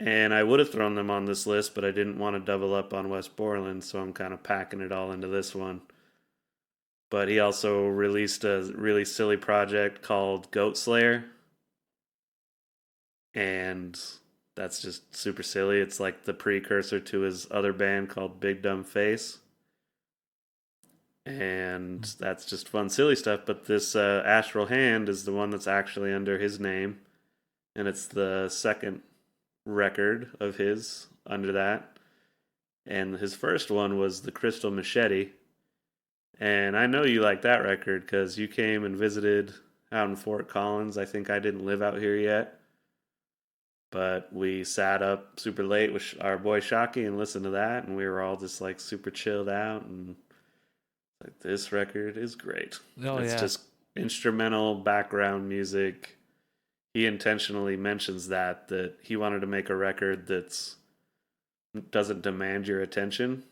And I would have thrown them on this list, but I didn't want to double up on Wes Borland, so I'm kind of packing it all into this one. But he also released a really silly project called Goat Slayer, and that's just super silly. It's like the precursor to his other band called Big Dumb Face, and that's just fun, silly stuff. But this Astral Hand is the one that's actually under his name, and it's the second record of his under that. And his first one was the Crystal Machete, and I know you like that record because you came and visited out in Fort Collins. I think I didn't live out here yet, but we sat up super late with our boy Shocky and listened to that, and we were all just like super chilled out. And like, this record is great. Oh It's yeah. just instrumental background music. He intentionally mentions that he wanted to make a record that's doesn't demand your attention.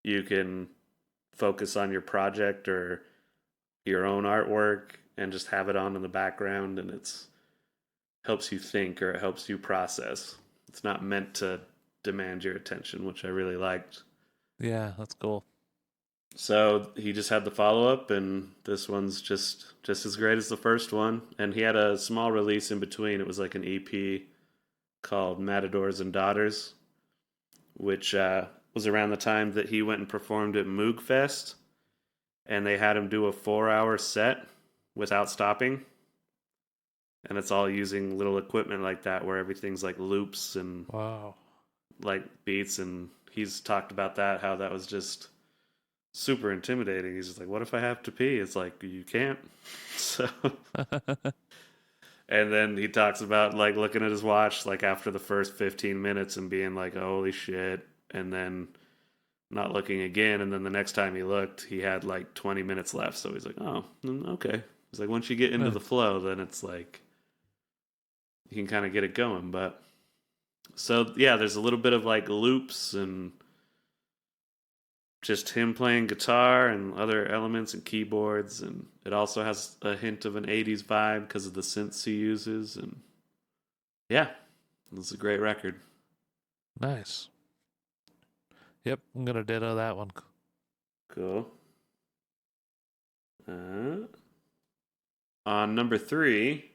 You can focus on your project or your own artwork and just have it on in the background, and it's helps you think or it helps you process. It's not meant to demand your attention, which I really liked. Yeah, that's cool. So he just had the follow up, and this one's just as great as the first one. And he had a small release in between. It was like an EP called Matadors and Daughters, which was around the time that he went and performed at Moog Fest, and they had him do a 4 hour set without stopping. And it's all using little equipment like that, where everything's like loops and Wow. like beats. And he's talked about that, how that was just super intimidating. He's just like, what if I have to pee? It's like, you can't. So, and then he talks about like looking at his watch like after the first 15 minutes and being like, holy shit. And then not looking again. And then the next time he looked, he had like 20 minutes left. So he's like, oh, okay. He's like, once you get into the flow, then it's like, you can kind of get it going. But so, yeah, there's a little bit of like loops and just him playing guitar and other elements and keyboards, and it also has a hint of an 80s vibe because of the synths he uses. And yeah, it's a great record. Nice. Yep, I'm gonna ditto that one. Cool. uh, on number three,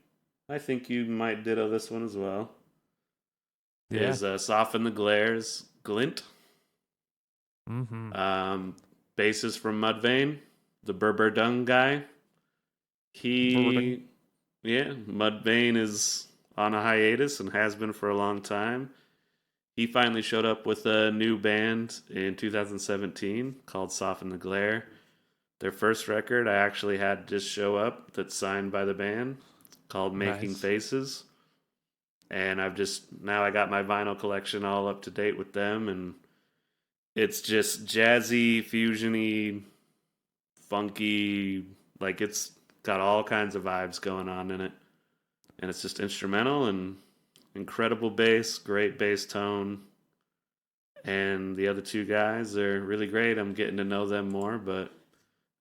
I think you might ditto this one as well, Yeah. is Soften the Glares Glint. Mm-hmm. um, Bassist from Mudvayne, the Berber Dung guy. Birding. He, yeah, Mudvayne is on a hiatus and has been for a long time. He finally showed up with a new band in 2017 called Soften the Glare. Their first record, I actually had just show up, that's signed by the band, called Making Nice. Faces. And now I got my vinyl collection all up to date with them. And it's just jazzy, fusiony, funky, like it's got all kinds of vibes going on in it. And it's just instrumental and incredible bass, great bass tone. and the other two guys are really great. I'm getting to know them more, but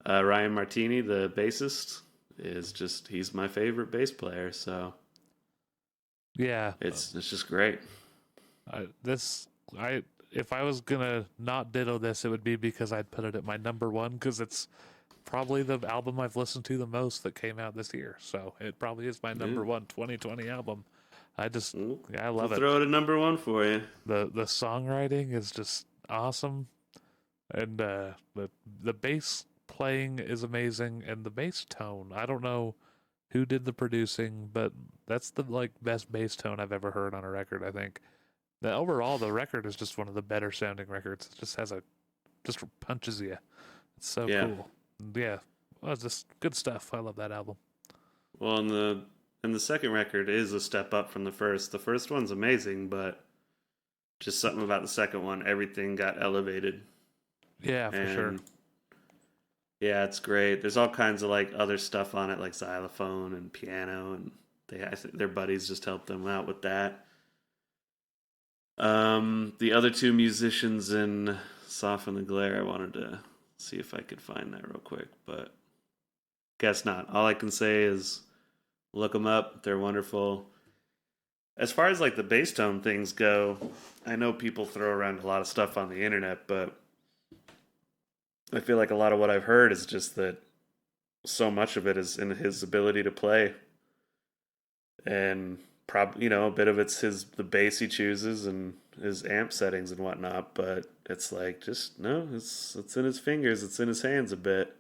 Ryan Martini, the bassist, is just he's my favorite bass player. So Yeah, it's just great. this I if I was gonna not ditto this, it would be because I'd put it at my number one because it's probably the album I've listened to the most that came out this year. So it probably is my Yeah. number one 2020 album. I just We'll, yeah, I we'll love it. throw it at number one for you. The songwriting is just awesome, and the bass playing is amazing, and the bass tone. I don't know who did the producing, but that's the like best bass tone I've ever heard on a record. I think that overall the record is just one of the better sounding records. It just has a just punches you. It's so Yeah. cool. Yeah, well, it's just good stuff. I love that album. Well, and the second record is a step up from the first. The first one's amazing, but just something about the second one, everything got elevated. Yeah, for sure. And yeah, it's great. There's all kinds of like other stuff on it, like xylophone and piano, and I think their buddies just helped them out with that. The other two musicians in Soften the Glare, I wanted to see if I could find that real quick, but guess not. All I can say is look them up. They're wonderful. As far as like the bass tone things go, I know people throw around a lot of stuff on the internet, but I feel like a lot of what I've heard is just that so much of it is in his ability to play, and probably a bit of it's the bass he chooses and his amp settings and whatnot. But it's like just no, it's in his fingers, it's in his hands a bit.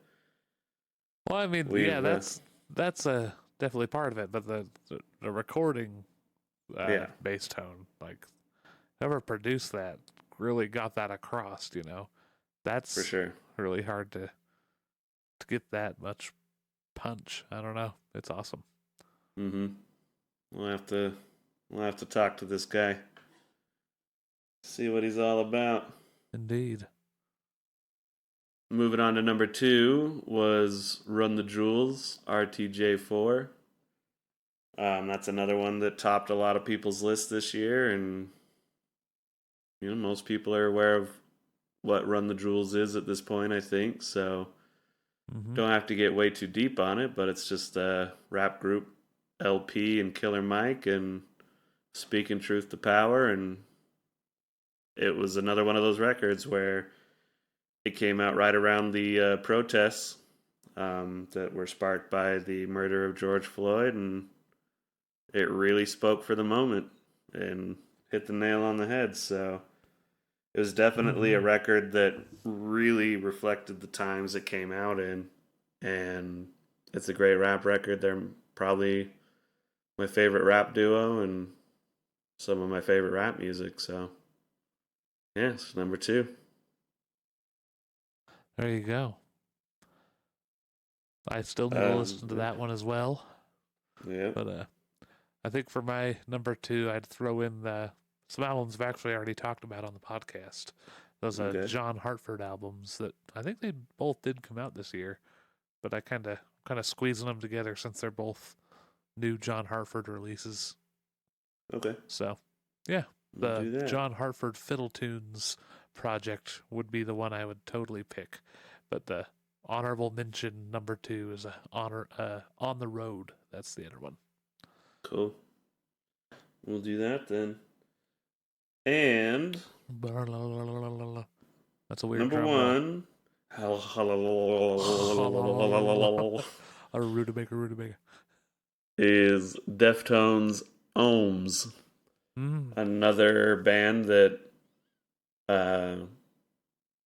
Well, I mean, yeah, We've that's definitely part of it, but the recording yeah, bass tone, like whoever produced that really got that across. for That's sure. really hard to get that much punch. I don't know. It's awesome. Mm-hmm. We'll have to we'll have to talk to this guy, see what he's all about. Indeed. Moving on to number two was Run the Jewels RTJ4. That's another one that topped a lot of people's lists this year, and most people are aware of what Run the Jewels is at this point, I think. So Mm-hmm. don't have to get way too deep on it, but it's just a rap group, LP and Killer Mike, and speaking truth to power. And it was another one of those records where it came out right around the protests that were sparked by the murder of George Floyd, and it really spoke for the moment and hit the nail on the head. So it was definitely a Mm-hmm. record that really reflected the times it came out in, and it's a great rap record. They're probably my favorite rap duo and some of my favorite rap music. So yeah, it's number two. There you go. I still need to listen to Yeah, that one as well. yeah, But I think for my number two, I'd throw in some albums I've actually already talked about on the podcast. Those okay, John Hartford albums that I think they both did come out this year, but I kind of squeezing them together since they're both new John Hartford releases. okay. So yeah, We'll the do that. John Hartford Fiddle Tunes project would be the one I would totally pick. But the honorable mention number two is On the Road. That's the other one. Cool. We'll do that then. And That's a weird number drum roll. one A rutabaga, rutabaga. is Deftones' Ohms, Mm. another band that, uh,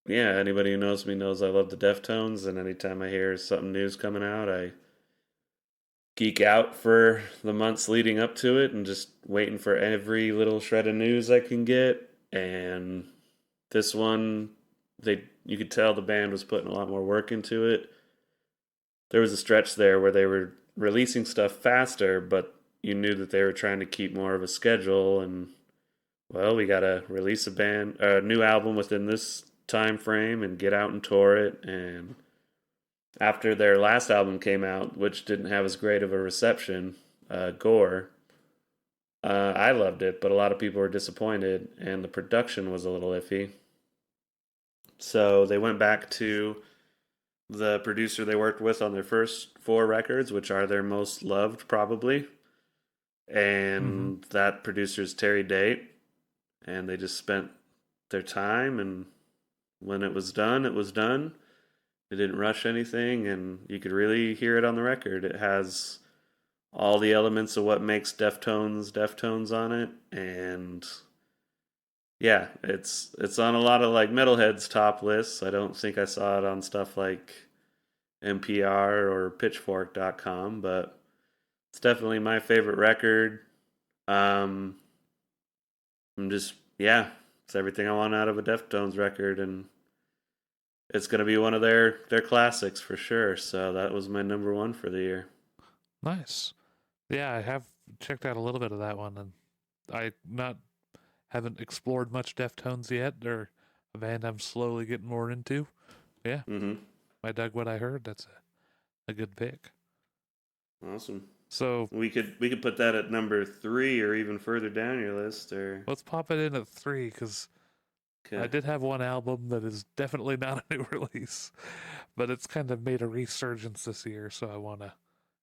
yeah, anybody who knows me knows I love the Deftones, and anytime I hear something new's coming out, I geek out for the months leading up to it and just waiting for every little shred of news I can get. And this one, you could tell the band was putting a lot more work into it. There was a stretch there where they were releasing stuff faster, but you knew that they were trying to keep more of a schedule. And well, we got to release a new album within this time frame and get out and tour it. And after their last album came out, which didn't have as great of a reception, Gore, I loved it, but a lot of people were disappointed, and the production was a little iffy. So they went back to the producer they worked with on their first four records, which are their most loved, probably. Mm-hmm. And that producer's Terry Date. And they just spent their time, and when it was done, it was done. It didn't rush anything, and you could really hear it on the record. It has all the elements of what makes Deftones on it, and yeah, it's on a lot of like metalheads top lists. I don't think I saw it on stuff like NPR or Pitchfork.com, but it's definitely my favorite record. Um, I'm just yeah, it's everything I want out of a Deftones record, and it's gonna be one of their classics for sure. So that was my number one for the year. Nice. Yeah, I have checked out a little bit of that one, and I not haven't explored much Deftones yet. They're a band I'm slowly getting more into. Yeah, Mm-hmm. I dug what I heard. That's a good pick. Awesome. So We could put that at number three or even further down your list. Or let's pop it in at three because I okay. did have one album that is definitely not a new release, but it's kind of made a resurgence this year, so I want to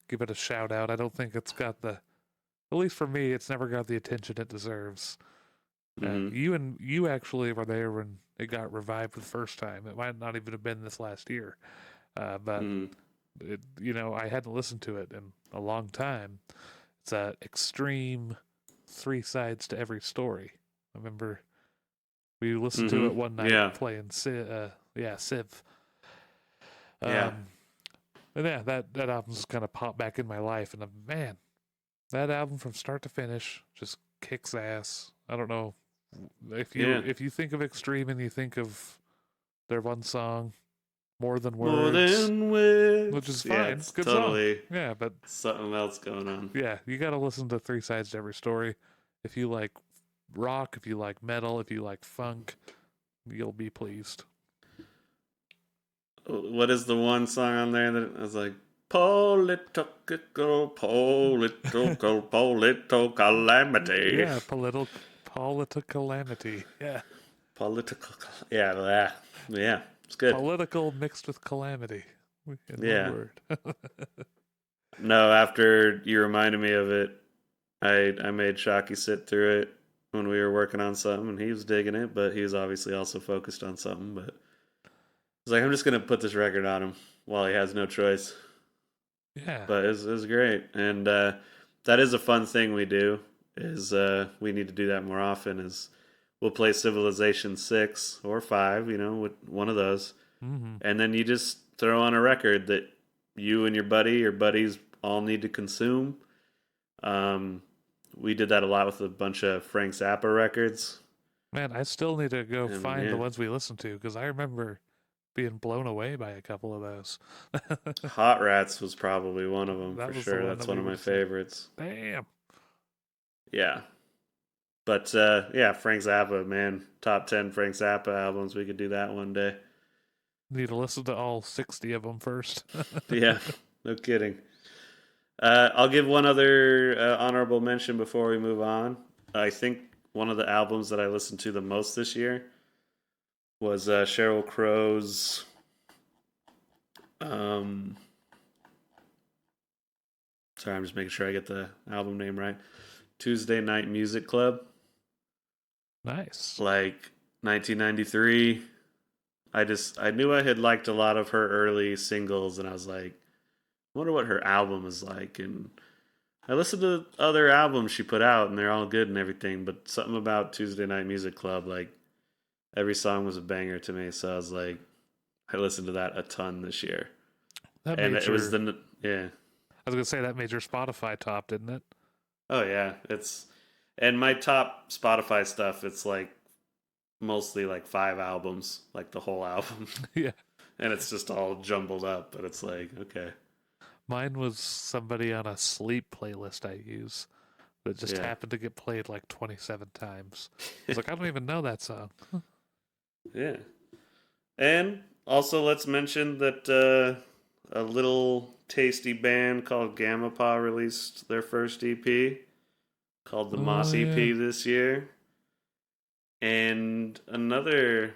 give it a shout out. I don't think it's got at least for me, it's never got the attention it deserves. And Mm-hmm. you actually were there when it got revived the first time. It might not even have been this last year, but Mm-hmm. I hadn't listened to it in a long time. It's a extreme three sides to every story. I remember we listened to it Mm-hmm. one night Yeah. playing Civ. Yeah. Um, and yeah, that album's kind of popped back in my life, and man, that album from start to finish just kicks ass. I don't know Yeah. if you think of extreme and you think of their one song, More Than More Words, than which is words. Yeah, fine, it's good song. totally Yeah, but something else going on. yeah, you got to listen to Three Sides to Every Story. If you like rock, if you like metal, if you like funk, you'll be pleased. What is the one song on there that I was like, political calamity. Yeah, political calamity. Yeah, Political, yeah, yeah, it's good. political mixed with calamity in one Yeah. word. No, after you reminded me of it, I made Shocky sit through it when we were working on something, and he was digging it, but he was obviously also focused on something. But I was like, I'm just gonna put this record on him while he has no choice. Yeah, But it was great, and that is a fun thing we do. Is we need to do that more often. Is we'll play Civilization 6 or 5, with one of those, mm-hmm. and then you just throw on a record that you and your buddies all need to consume. Um, we did that a lot with a bunch of Frank Zappa records, Man, I still need to go and find the yeah, ones we listened to because I remember being blown away by a couple of those. Hot Rats was probably one of them That for was the sure. one That's that one we of were my listening. favorites. Damn. Yeah, but yeah, Frank Zappa, man, top 10 Frank Zappa albums. We could do that one day. Need to listen to all 60 of them first. Yeah, no kidding. I'll give one other honorable mention before we move on. I think one of the albums that I listened to the most this year was Cheryl Crow's. Um, sorry, I'm just making sure I get the album name right. Tuesday Night Music Club, Nice. like 1993. I knew I had liked a lot of her early singles, and I was like, I wonder what her album is like. And I listened to other albums she put out, and they're all good and everything. But something about Tuesday Night Music Club, like every song was a banger to me. So I was like, I listened to that a ton this year, That and made it was your, the yeah. I was going to say, that made your Spotify top, didn't it? Oh yeah, it's and my top Spotify stuff. It's like mostly like five albums, like the whole album, Yeah. and it's just all jumbled up. But it's like okay, Mine was somebody on a sleep playlist I use that just yeah, happened to get played like 27 times. I was like, I don't even know that song. yeah. And also, let's mention that a little tasty band called Gamma Paw released their first EP. called the Oh Moss yeah. EP this year. And another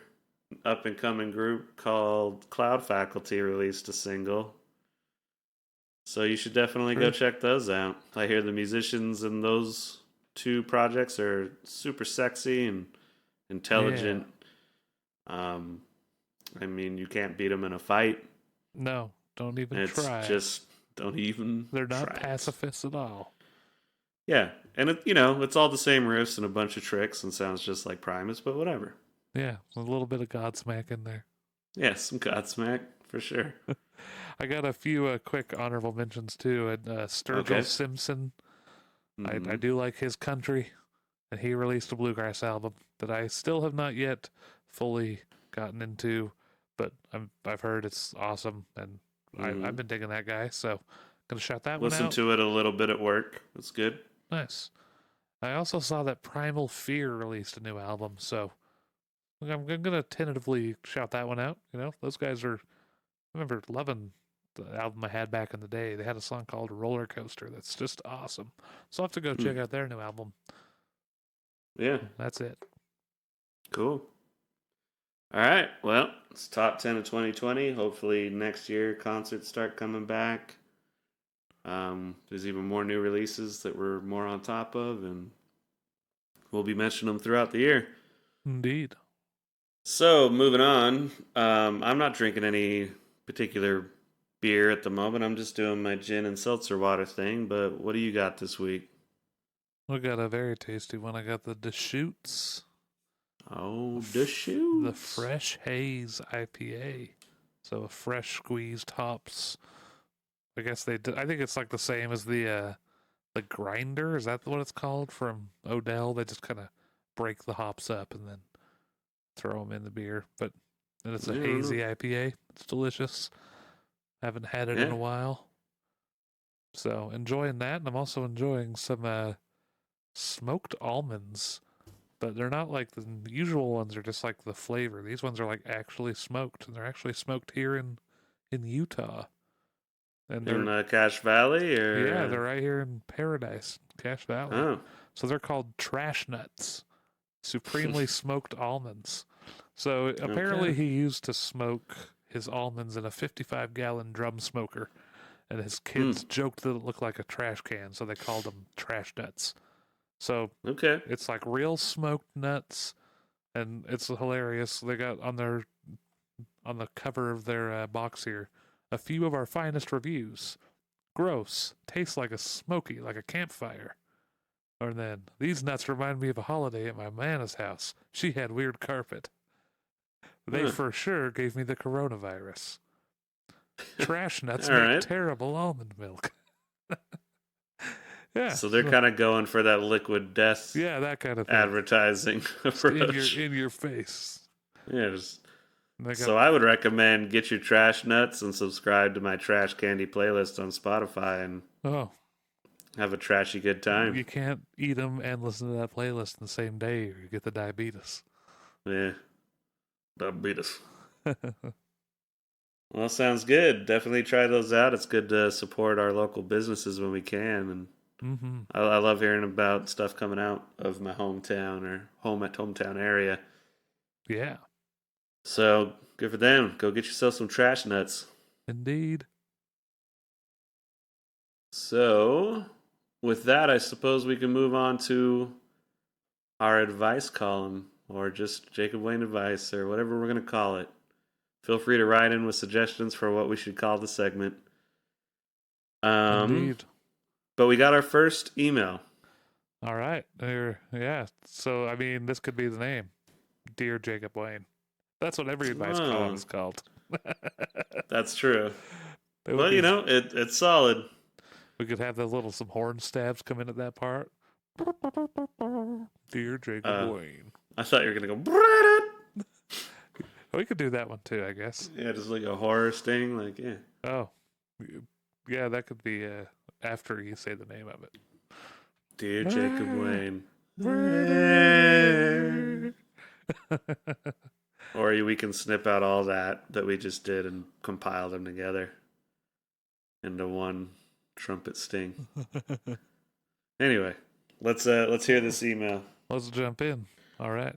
up and coming group called Cloud Faculty released a single. So you should definitely go True. check those out. I hear the musicians in those two projects are super sexy and Yeah. intelligent. Um, I mean, you can't beat them in a fight. No, don't even It's try. just don't even They're not try it. pacifists at all. Yeah, and it's all the same riffs and a bunch of tricks and sounds just like Primus, but whatever. Yeah, a little bit of Godsmack in there. Yeah, some Godsmack for sure. I got a few quick honorable mentions too. And Sturgill Okay. Simpson, I Hmm. do like his country, and he released a bluegrass album that I still have not yet fully gotten into, but I've heard it's awesome, and I've Hmm. been digging that guy, so gonna shout that one Listen out. to it a little bit at work. It's good. Nice. I also saw that Primal Fear released a new album, so I'm gonna tentatively shout that one out. You know, those guys are. I remember loving the album I had back in the day. They had a song called Roller Coaster that's just awesome. So I'll have to go Hmm. check out their new album. Yeah, That's it. cool. All right. Well, it's top 10 of 2020. Hopefully next year concerts start coming back. There's even more new releases that we're more on top of, and we'll be mentioning them throughout the year. Indeed. So, moving on, I'm not drinking any particular beer at the moment. I'm just doing my gin and seltzer water thing. But what do you got this week? We got a very tasty one. I got the Deschutes, Oh, the the shoots. Fresh Haze IPA. So a fresh squeezed hops. I guess they. I think it's like the same as the grinder. Is that what it's called from Odell? They just kind of break the hops up and then throw them in the beer. But and it's I a don't know. hazy IPA. It's delicious. Haven't had it in Yeah. a while. So enjoying that, and I'm also enjoying some smoked almonds, but they're not like the usual ones. Are just like the flavor. These ones are like actually smoked, and they're actually smoked here in Utah, and In they're Cache Valley yeah, or they're right here in Paradise, Cache Valley. oh. So they're called trash nuts, supremely smoked almonds. So Okay. apparently he used to smoke his almonds in a 55-gallon drum smoker, and his Hmm. kids joked that it looked like a trash can, so they called them trash nuts. So Okay. it's like real smoked nuts, and it's hilarious. They got on the cover of their box here a few of our finest reviews. Gross, tastes like a smoky, like a campfire. Or then these nuts remind me of a holiday at my Mana's house. She had weird carpet. They Huh. for sure gave me the coronavirus. Trash nuts All make right. terrible almond milk. Yeah, So they're kind of going for that liquid death yeah, that kind of thing. advertising Just approach. in your face. Yeah. Just, And they got so I would recommend get your trash nuts and subscribe to my trash candy playlist on Spotify and oh, have a trashy good time. you can't eat them and listen to that playlist in the same day, or you get the diabetes. Yeah. Diabetes. Well, sounds good. Definitely try those out. It's good to support our local businesses when we can, and Mm-hmm. I love hearing about stuff coming out of my hometown or hometown area. Yeah, So good for them. Go get yourself some trash nuts. indeed. So with that, I suppose we can move on to our advice column, or just Jacob Wayne advice, or whatever we're going to call it. Feel free to write in with suggestions for what we should call the segment. Um, Indeed. but we got our first email. All right. There, yeah. So, I mean, this could be the name. Dear Jacob Wayne. That's what every advice column Oh, is called. that's true. It would Well, be, it's solid. we could have some horn stabs come in at that part. Dear Jacob Uh, Wayne. I thought you were gonna go. We could do that one too, I guess. Yeah, just like a horror sting. Like yeah. Oh, yeah, that could be after you say the name of it. Dear Jacob Wayne. Murder. Or we can snip out all that we just did and compile them together into one trumpet sting. Anyway, Let's hear this email. Let's jump in. All right.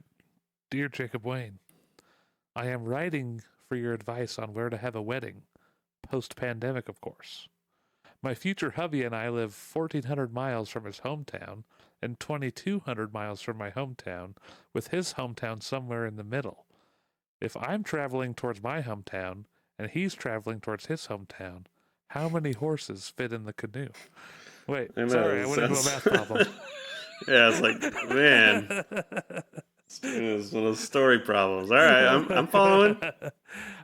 Dear Jacob Wayne, I am writing for your advice on where to have a wedding, post pandemic, of course. My future hubby and I live 1,400 miles from his hometown and 2,200 miles from my hometown, with his hometown somewhere in the middle. If I'm traveling towards my hometown and he's traveling towards his hometown, how many horses fit in the canoe? Wait, I know sorry, I it went into a sounds. math problem. Yeah, it's like, man, it's one of those story problems. All right, I'm following.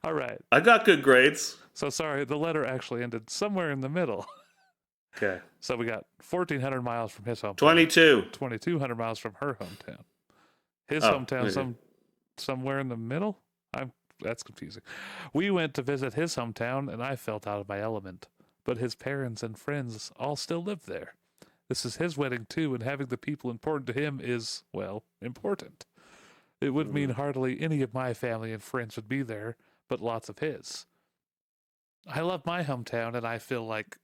All right. I got good grades. So sorry, the letter actually ended somewhere in the middle. Okay, So we got 1,400 miles from his hometown, 22. 2,200 miles from her hometown. His Oh, hometown okay. somewhere in the middle. That's confusing. We went to visit his hometown, and I felt out of my element. But his parents and friends all still live there. This is his wedding too, and having the people important to him is, well, important. It would mean Mm, hardly any of my family and friends would be there, but lots of his. I love my hometown, and I feel like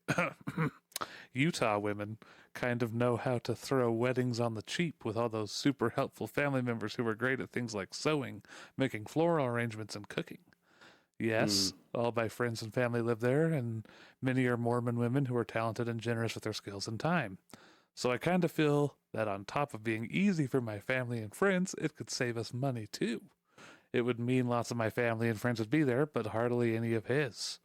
Utah women kind of know how to throw weddings on the cheap with all those super helpful family members who are great at things like sewing, making floral arrangements, and cooking. mm, Yes, all my friends and family live there, and many are Mormon women who are talented and generous with their skills and time. So I kind of feel that on top of being easy for my family and friends, it could save us money too. It would mean lots of my family and friends would be there, but hardly any of his.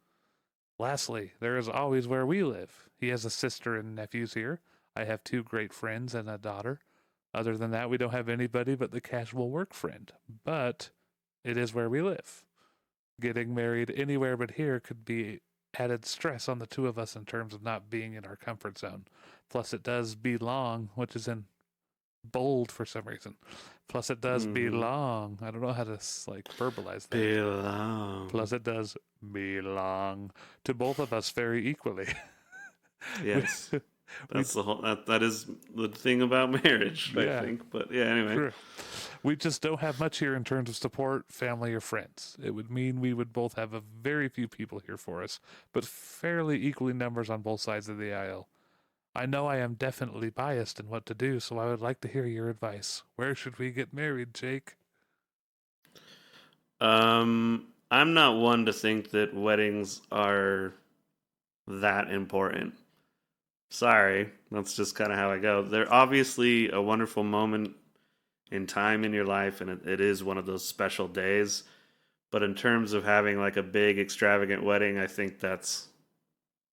Lastly, there is always where we live. He has a sister and nephews here. I have two great friends and a daughter. Other than that, we don't have anybody but the casual work friend. But it is where we live. Getting married anywhere but here could be added stress on the two of us in terms of not being in our comfort zone. Plus, it does belong, which is in bold for some reason. Plus, it does mm-hmm. belong. I don't know how to verbalize that. Belong. Plus, it does belong to both of us very equally. we, Yes, we, that's the whole. That is the thing about marriage, I yeah, think. But yeah, anyway. true. We just don't have much here in terms of support, family, or friends. It would mean we would both have a very few people here for us, but fairly equally numbers on both sides of the aisle. I know I am definitely biased in what to do, so I would like to hear your advice. Where should we get married, Jake? I'm not one to think that weddings are that important. Sorry, that's just kind of how I go. They're obviously a wonderful moment in time in your life, and it is one of those special days. But in terms of having like a big, extravagant wedding, I think that's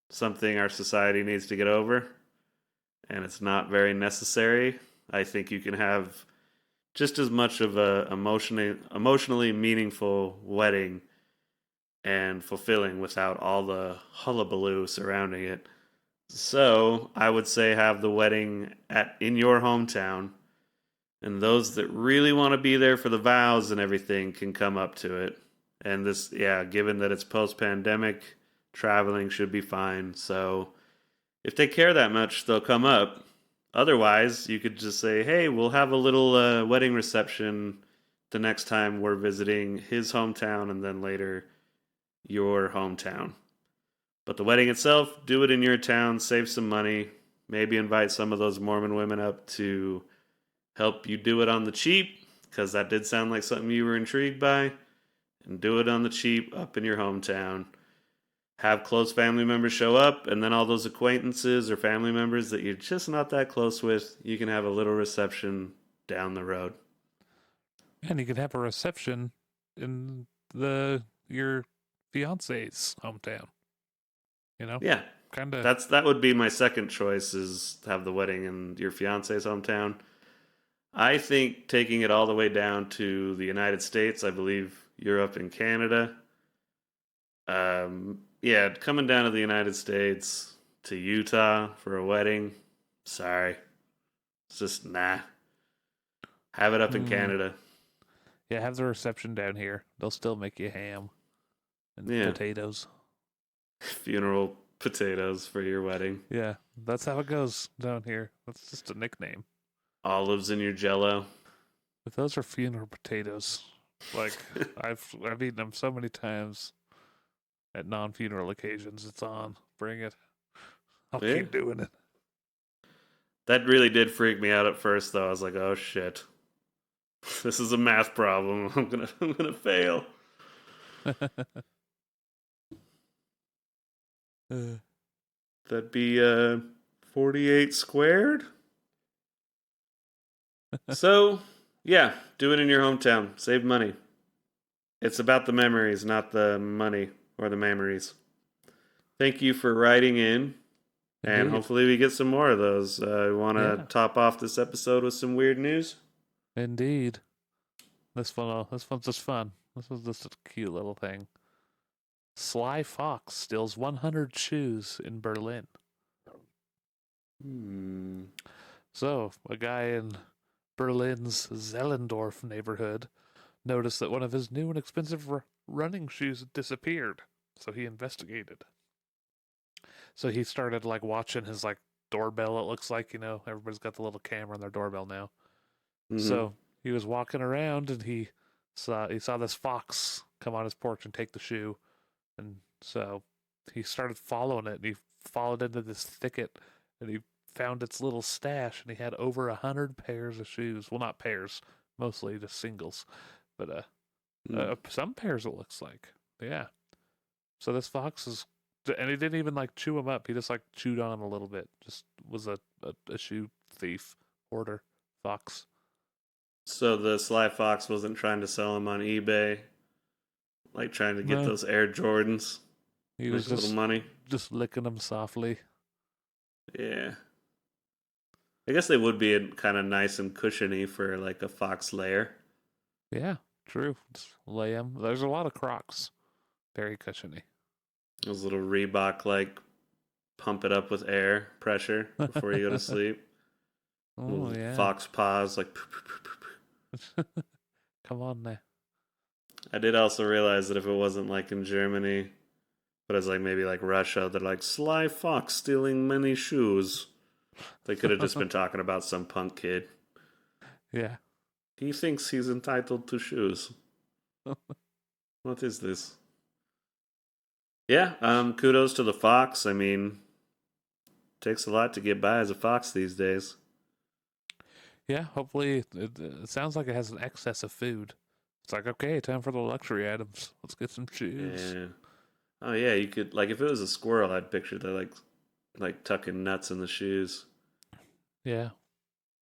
something our society needs to get over, and it's not very necessary. I think you can have just as much of a emotionally meaningful wedding and fulfilling without all the hullabaloo surrounding it. So I would say have the wedding at in your hometown, and those that really want to be there for the vows and everything can come up to it. And this, yeah, given that it's post pandemic, traveling should be fine. So if they care that much, they'll come up. Otherwise, you could just say, hey, we'll have a little wedding reception the next time we're visiting his hometown and then later your hometown. But the wedding itself, do it in your town, save some money, maybe invite some of those Mormon women up to help you do it on the cheap, because that did sound like something you were intrigued by, and do it on the cheap up in your hometown. Have close family members show up, and then all those acquaintances or family members that you're just not that close with, you can have a little reception down the road. And you could have a reception in the your fiance's hometown. You know, Yeah, kind of. that would be my second choice is have the wedding in your fiance's hometown. I think taking it all the way down to the United States, I believe Europe and Canada. Yeah, coming down to the United States to Utah for a wedding. Sorry, it's just nah. Have it up in Hmm. Canada. Yeah, have the reception down here. They'll still make you ham and Yeah, potatoes. funeral potatoes for your wedding. Yeah, that's how it goes down here. That's just a nickname. Olives in your Jello. If those are funeral potatoes, like I've eaten them so many times at non-funeral occasions. It's on. Bring it. I'll Yeah, keep doing it. That really did freak me out at first, though. I was like, "Oh shit, this is a math problem. I'm gonna fail." Uh, That'd be 48 squared. So yeah, do it in your hometown. Save money. It's about the memories, not the money or the memories. Thank you for writing in, and Indeed. hopefully we get some more of those. Want to Yeah. top off this episode with some weird news? Indeed. This one's just fun. This was just a cute little thing. Sly Fox steals 100 shoes in Berlin. Hmm. So, a guy in Berlin's Zellendorf neighborhood noticed that one of his new and expensive running shoes had disappeared. So he investigated. So he started like watching his like doorbell. It looks like, everybody's got the little camera on their doorbell now. Mm-hmm. So he was walking around and he saw this fox come on his porch and take the shoe, and so he started following it, and he followed into this thicket, and he found its little stash, and he had over 100 pairs of shoes. Well, not pairs, mostly just singles, but some pairs it looks like. Yeah. So this fox is, and he didn't even like chew them up. He just like chewed on 'em a little bit. Just was a shoe thief, hoarder, fox. So the Sly Fox wasn't trying to sell them on eBay, like trying to get No, those Air Jordans, he was make a little money. just licking them softly. Yeah. I guess they would be kind of nice and cushiony for like a fox lair. Yeah, true. Just lay them. There's a lot of Crocs. Very cushiony. Those little Reebok like pump it up with air pressure before you go to sleep. Oh Little yeah. fox paws like. Come on now. I did also realize that if it wasn't like in Germany, but it's like maybe like Russia, they're like Sly Fox stealing many shoes. They could have just been talking about some punk kid. Yeah. He thinks he's entitled to shoes. What is this? Yeah, kudos to the fox. I mean, takes a lot to get by as a fox these days. Yeah. Hopefully, it sounds like it has an excess of food. It's like, okay, time for the luxury items. Let's get some shoes. Yeah. Oh yeah, you could like if it was a squirrel, I'd picture they like tucking nuts in the shoes, Yeah.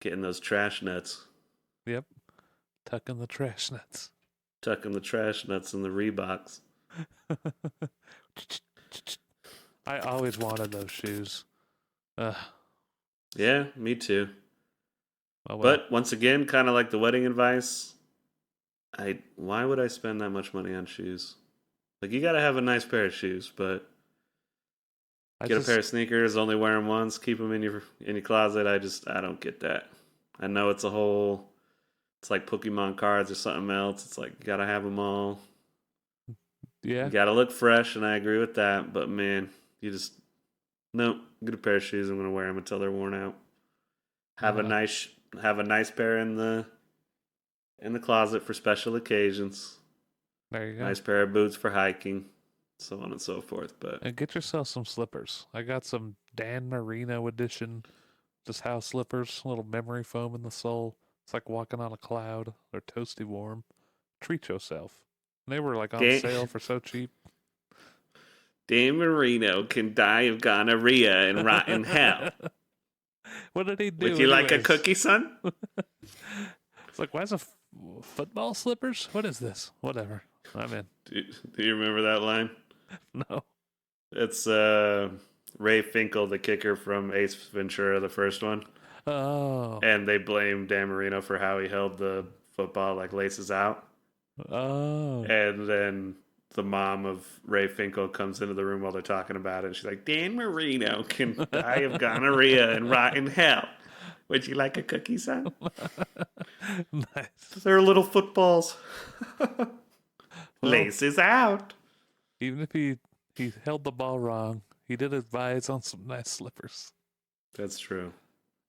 getting those trash nuts, Yep. Tucking the trash nuts. tucking the trash nuts in the Reeboks. I always wanted those shoes. Ugh. Yeah, me too. Oh well. But once again, kind of like the wedding advice, I why would I spend that much money on shoes? Like you got to have a nice pair of shoes, but I get a pair just of sneakers, only wear them once, keep them in your closet. I don't get that. I know it's it's like Pokemon cards or something else. It's like you got to have them all. You yeah. got to look fresh, and I agree with that. But man, you just no get a pair of shoes. I'm gonna wear them until they're worn out. Have a Uh, nice have a nice pair in the closet for special occasions. there you go. Nice pair of boots for hiking, so on and so forth. But And get yourself some slippers. I got some Dan Marino edition, just house slippers, little memory foam in the sole. It's like walking on a cloud. They're toasty warm. Treat yourself. And they were like on Dan, sale for so cheap. Dan Marino can die of gonorrhea and rot in hell. What did he Would do, you like a anyways? cookie, son? It's like, why is football slippers? What is this? Whatever. I'm in. Do you remember that line? No. It's Ray Finkel, the kicker from Ace Ventura, the first one. Oh. And they blame Dan Marino for how he held the football like laces out. Oh. And then the mom of Ray Finkel comes into the room while they're talking about it. And she's like, Dan Marino can die of gonorrhea and rot in hell. Would you like a cookie, son? Nice. They're little footballs. Well, Laces out. even if he held the ball wrong, he did advise on some nice slippers. That's true.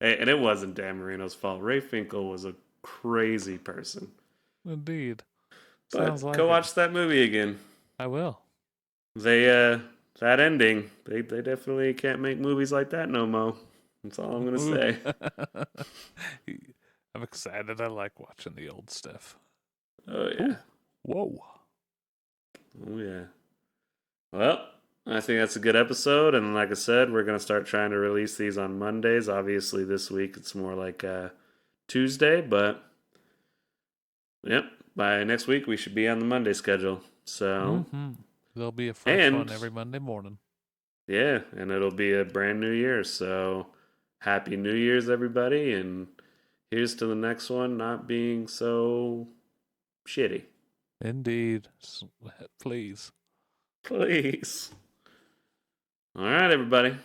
And it wasn't Dan Marino's fault. Ray Finkel was a crazy person. Indeed. But Sounds like go it. watch that movie again. I will. They that ending, they definitely can't make movies like that no mo. That's all I'm gonna Ooh. say. I'm excited. I like watching the old stuff. Oh yeah. Ooh. Whoa. Oh yeah. Well, I think that's a good episode, and like I said, we're gonna start trying to release these on Mondays. Obviously, this week it's more like Tuesday, but yep, by next week we should be on the Monday schedule. So, Mm-hmm. There'll be a fresh and one every Monday morning. yeah, and it'll be a brand new year. So, happy New Year's, everybody, and here's to the next one not being so shitty. Indeed. Please. Please. All right, everybody.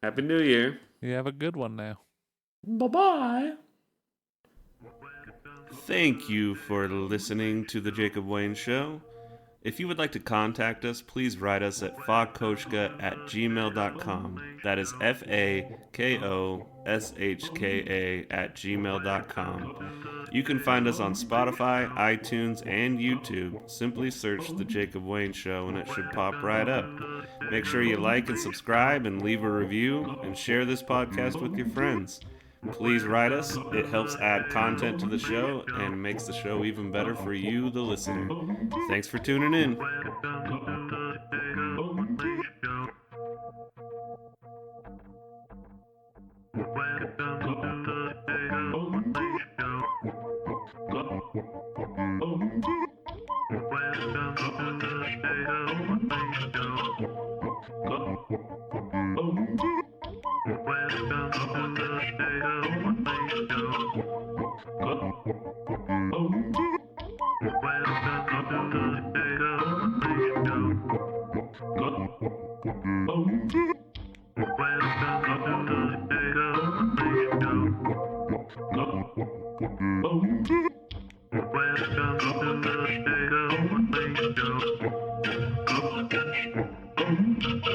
Happy New Year. You have a good one now. Bye bye. Thank you for listening to The Jacob Wayne Show. If you would like to contact us, please write us at fakkoshka@gmail.com. That is FAKOSHKA@gmail.com. You can find us on Spotify, iTunes, and YouTube. Simply search The Jacob Wayne Show and it should pop right up. Make sure you like and subscribe and leave a review and share this podcast with your friends. Please write us. It helps add content to the show and makes the show even better for you, the listener. Thanks for tuning in. Welcome to the